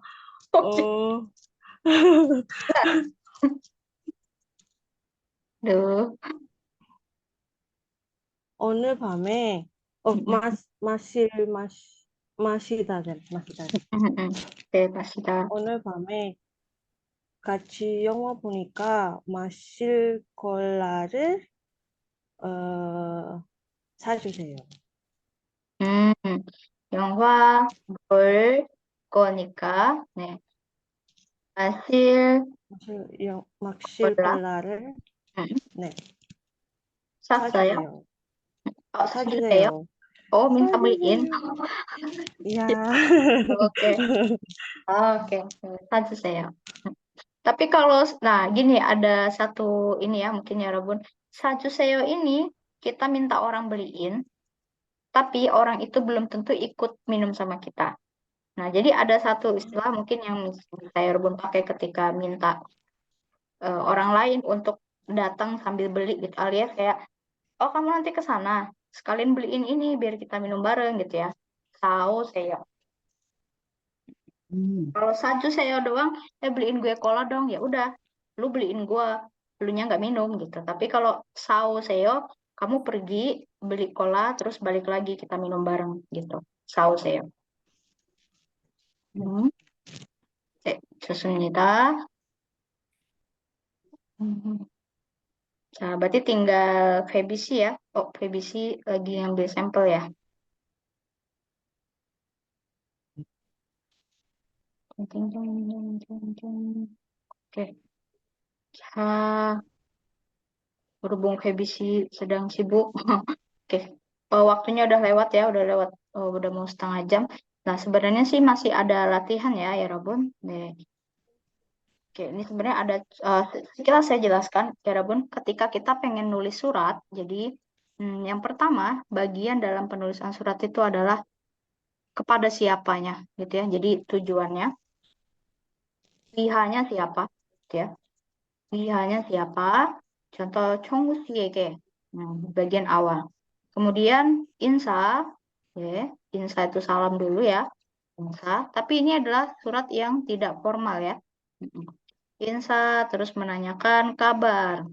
Duh. 오늘 밤에 마시다. Oke, masih 오늘 밤에 같이 영화 보니까 마실 콜라를 사주세요. 영화 볼 거니까 네. 마실 콜라를 네. 샀어요? 사주세요. 사주세요? minta beliin. Ya. Oke. Oke, sajuseyo. Tapi kalau, nah gini ada satu ini ya mungkin ya Robun. Sajuseyo ini kita minta orang beliin, tapi orang itu belum tentu ikut minum sama kita. Nah, jadi ada satu istilah mungkin yang saya Robun pakai ketika minta orang lain untuk datang sambil beli gitu alias kayak oh kamu nanti ke sana, sekalian beliin ini biar kita minum bareng gitu ya. Saoseyo. Hmm. Kalau sajuseyo doang, beliin gue cola dong, ya udah, lu beliin gue, lunya nggak minum gitu. Tapi kalau saoseyo, kamu pergi beli cola terus balik lagi kita minum bareng gitu. Saoseyo. Hmm. 좋습니다. Nah, berarti tinggal Febisi ya. Oh, Febisi lagi ngambil sampel ya. Oke. Ya, berhubung Febisi sedang sibuk. Oke. Waktunya udah lewat ya, udah mau setengah jam. Nah, sebenarnya sih masih ada latihan ya, ya Robun. Nih. Oke, ini sebenarnya ada sekilas saya jelaskan, ya Robun. Ketika kita pengen nulis surat, jadi yang pertama bagian dalam penulisan surat itu adalah kepada siapanya, gitu ya. Jadi tujuannya, pihaknya siapa, gitu ya. Pihaknya siapa? Contoh Chonggu Siege, bagian awal. Kemudian insa, ya, insa itu salam dulu ya, insa. Tapi ini adalah surat yang tidak formal ya. Mm-mm. Insa terus menanyakan kabar.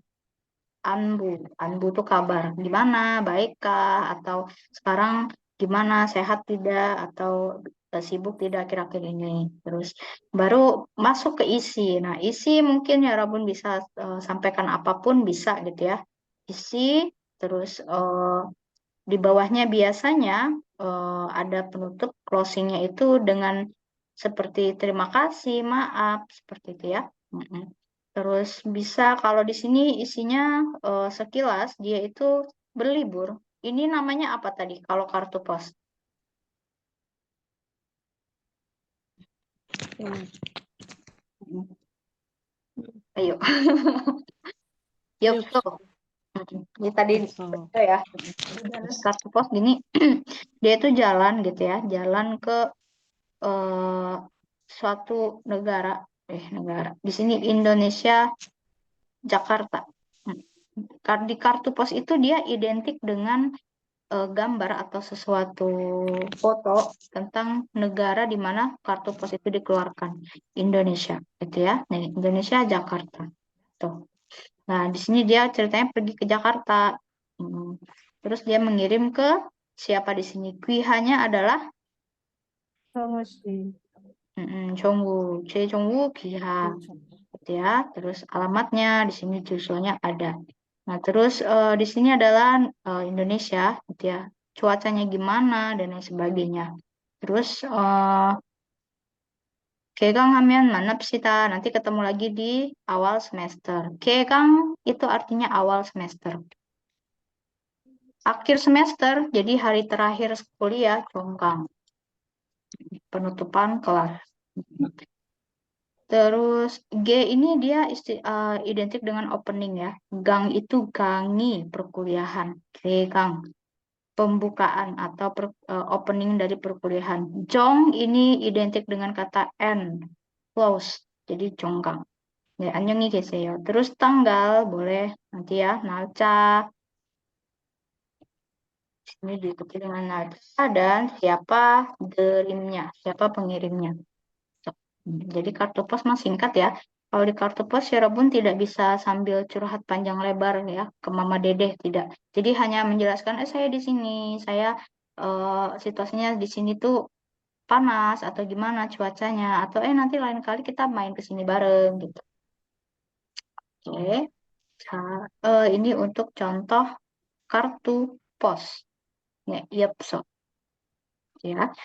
Anbu, Anbu tuh kabar gimana, baikkah, atau sekarang gimana, sehat tidak, atau sibuk tidak akhir-akhir ini. Terus baru masuk ke isi. Nah, isi mungkin ya Rabun bisa sampaikan apapun bisa gitu ya. Isi, terus di bawahnya biasanya ada penutup closingnya itu dengan seperti terima kasih, maaf, seperti itu ya. Mm-mm. Terus bisa kalau di sini isinya sekilas dia itu berlibur. Ini namanya apa tadi kalau kartu pos? Hmm. Mm. Ayo, Yuk, Yopso. Ini tadi Betul. betul ya. Terus kartu pos gini, dia itu jalan gitu ya, jalan ke eh, suatu negara, negara. Di sini Indonesia, Jakarta. Di kartu pos itu dia identik dengan gambar atau sesuatu foto tentang negara di mana kartu pos itu dikeluarkan. Indonesia, gitu ya. Nah, Indonesia, Jakarta. Tuh. Nah, di sini dia ceritanya pergi ke Jakarta. Hmm. Terus dia mengirim ke siapa di sini? Kuihanya adalah promosi. Jongwoo, Choi Jongwoo Kiha, gitu ya. Terus alamatnya di sini jusonya ada. Nah, terus di sini adalah Indonesia, gitu ya. Cuacanya gimana dan lain sebagainya. Terus Kegang Hamian Manapsita, nanti ketemu lagi di awal semester. Kegang itu artinya awal semester. Akhir semester, jadi hari terakhir kuliah, Congkang. Penutupan kelas. Terus G ini dia identik dengan opening ya. Gang itu gangi perkuliahan. Oke, gang. Pembukaan atau opening dari perkuliahan. Jong ini identik dengan kata end, close. Jadi jonggang. Ya, 안녕히 계세요. Terus tanggal boleh nanti ya, 날짜. Ini diikuti dengan 날짜 dan siapa derimnya, siapa pengirimnya. Jadi kartu pos mah singkat ya. Kalau di kartu pos Sherobun tidak bisa sambil curhat panjang lebar ya ke Mama Dedeh tidak. Jadi hanya menjelaskan, saya di sini, saya situasinya di sini tuh panas atau gimana cuacanya atau nanti lain kali kita main ke sini bareng gitu. Oke. Ini untuk contoh kartu pos. Ya, iya, so. Ya.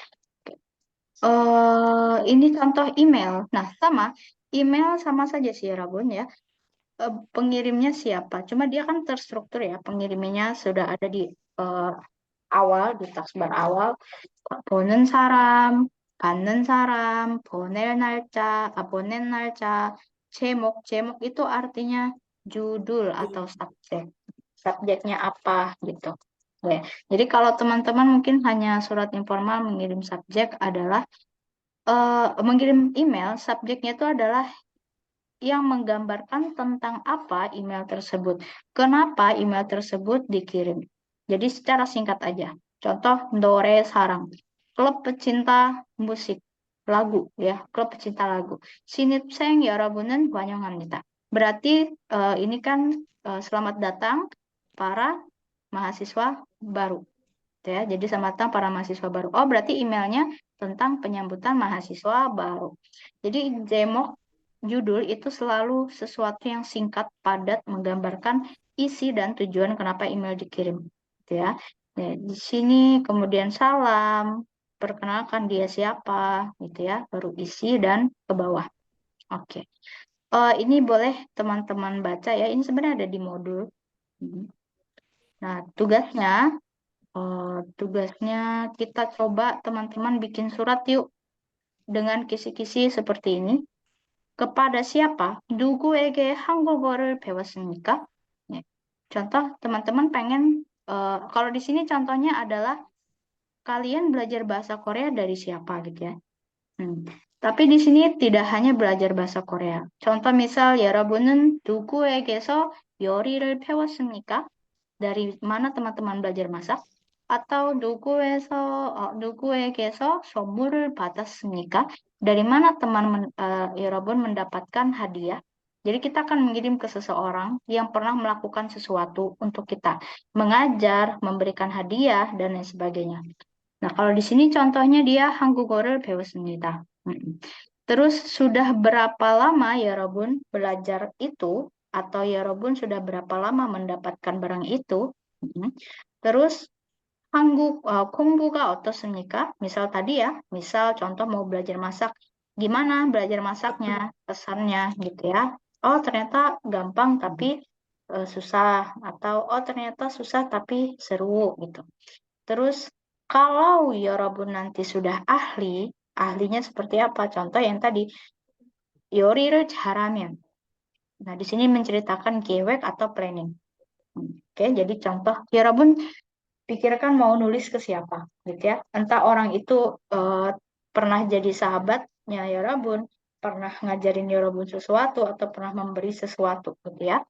Ini contoh email. Nah, sama email sama saja sih Rabun ya. Pengirimnya siapa? Cuma dia kan terstruktur ya. Pengirimnya sudah ada di eh, awal, di taskbar awal. 보는 사람, 받는 사람, 보낸 날짜, 제목. 제목 itu artinya judul atau subjek. Subjeknya apa gitu. Ya. Jadi kalau teman-teman mungkin hanya surat informal mengirim subjek adalah mengirim email, subjeknya itu adalah yang menggambarkan tentang apa email tersebut. Kenapa email tersebut dikirim. Jadi secara singkat aja. Contoh 노래 사랑. Klub pecinta musik. Lagu ya, klub pecinta lagu. 신입생 여러분은 환영합니다. Berarti ini kan selamat datang para mahasiswa baru. Ya, jadi selamat datang para mahasiswa baru. Oh, berarti emailnya tentang penyambutan mahasiswa baru. Jadi 제목 judul itu selalu sesuatu yang singkat, padat, menggambarkan isi dan tujuan kenapa email dikirim. Gitu ya. Nah, di sini kemudian salam, perkenalkan dia siapa, gitu ya, baru isi dan ke bawah. Oke. Ini boleh teman-teman baca ya. Ini sebenarnya ada di modul. Nah, tugasnya kita coba teman-teman bikin surat yuk dengan kisi-kisi seperti ini. Kepada siapa? 누구에게 한국어를 배웠습니까? Ya. Contoh teman-teman pengen kalau di sini contohnya adalah kalian belajar bahasa Korea dari siapa gitu ya. Tapi di sini tidak hanya belajar bahasa Korea. Contoh misal 여러분은 누구에게서 요리를 배웠습니까? Dari mana teman-teman belajar masak? Atau 누구에게서 선물을 받았습니까? Dari mana 여러분 mendapatkan hadiah? Jadi kita akan mengirim ke seseorang yang pernah melakukan sesuatu untuk kita, mengajar, memberikan hadiah dan lain sebagainya. Nah, kalau di sini contohnya dia 한국어를 배웠습니다. Terus sudah berapa lama 여러분 belajar itu? Atau 여러분 sudah berapa lama mendapatkan barang itu? Terus 공부가 어떻습니까? Misal tadi ya, misal contoh mau belajar masak, gimana belajar masaknya, pesannya gitu ya. Oh ternyata gampang tapi susah, atau oh ternyata susah tapi seru gitu. Terus kalau 여러분 nanti sudah ahli, ahlinya seperti apa? Contoh yang tadi, 요리를 잘하면. Nah, di sini menceritakan keyword atau planning. Oke, jadi contoh, 여러분 pikirkan mau nulis ke siapa, gitu ya. Entah orang itu pernah jadi sahabatnya 여러분, pernah ngajarin 여러분 sesuatu, atau pernah memberi sesuatu, gitu ya.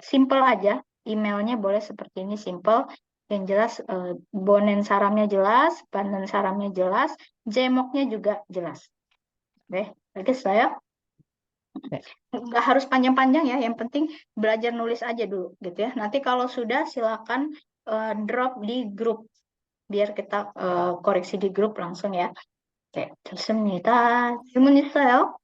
Simple aja, emailnya boleh seperti ini, simple. Yang jelas, bonen saramnya jelas, bandan saramnya jelas, jemoknya juga jelas. Oke, oke saya. Nggak harus panjang-panjang ya, yang penting belajar nulis aja dulu gitu ya. Nanti kalau sudah silakan drop di grup biar kita koreksi di grup langsung ya. Oke, 좋습니다. 질문 있어요?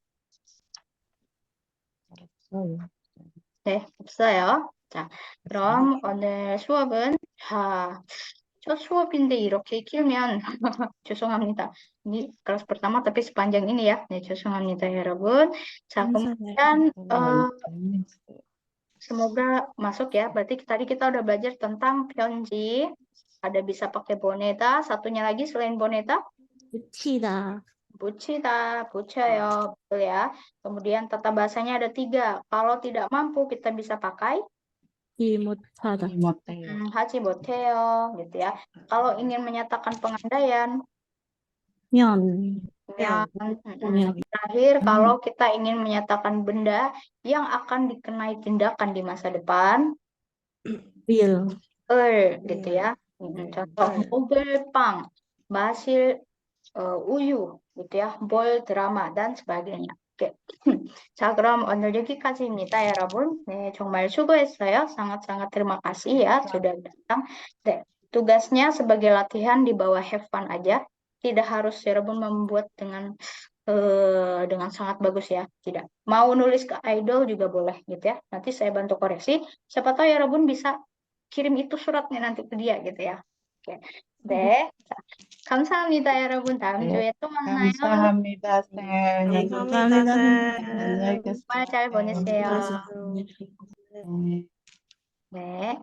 네, 없어요. 자, 그럼 오늘 수업은 첫 수업인데 이렇게 길면 죄송합니다. Ini kelas pertama tapi sepanjang ini ya. 네, 죄송합니다, 여러분. 자, kemudian semoga masuk ya. Berarti tadi kita udah belajar tentang 편지. Ada bisa pakai boneta. Satunya lagi selain boneta? 붙이다. 붙이다, 붙여요. Betul ya. Kemudian tata bahasanya ada 3. Kalau tidak mampu kita bisa pakai 못하다. 하지 못해요. Gitu ya. Kalau ingin menyatakan pengandaian, 면. terakhir, kalau kita ingin menyatakan benda yang akan dikenai tindakan di masa depan, will. gitu ya. Contoh, 먹을 빵, 마실 우유, gitu ya, 볼 드라마, dan sebagainya. Oke. 자, 그럼 오늘 여기까지입니다, 여러분. 네, 정말 수고했어요. sangat-sangat terima kasih ya sudah datang. 네, tugasnya sebagai latihan di bawah have fun aja. Tidak harus 여러분 membuat dengan sangat bagus ya. Tidak. Mau nulis ke idol juga boleh gitu ya. Nanti saya bantu koreksi. Siapa tahu 여러분 bisa kirim itu suratnya nanti ke dia gitu ya. Oke. 네. 자, 감사합니다, 여러분. 다음 주에 또 만나요. 감사합니다, 쌤. 감사합니다, 안녕히 쌤. 주말 잘 보내세요. 네. 네.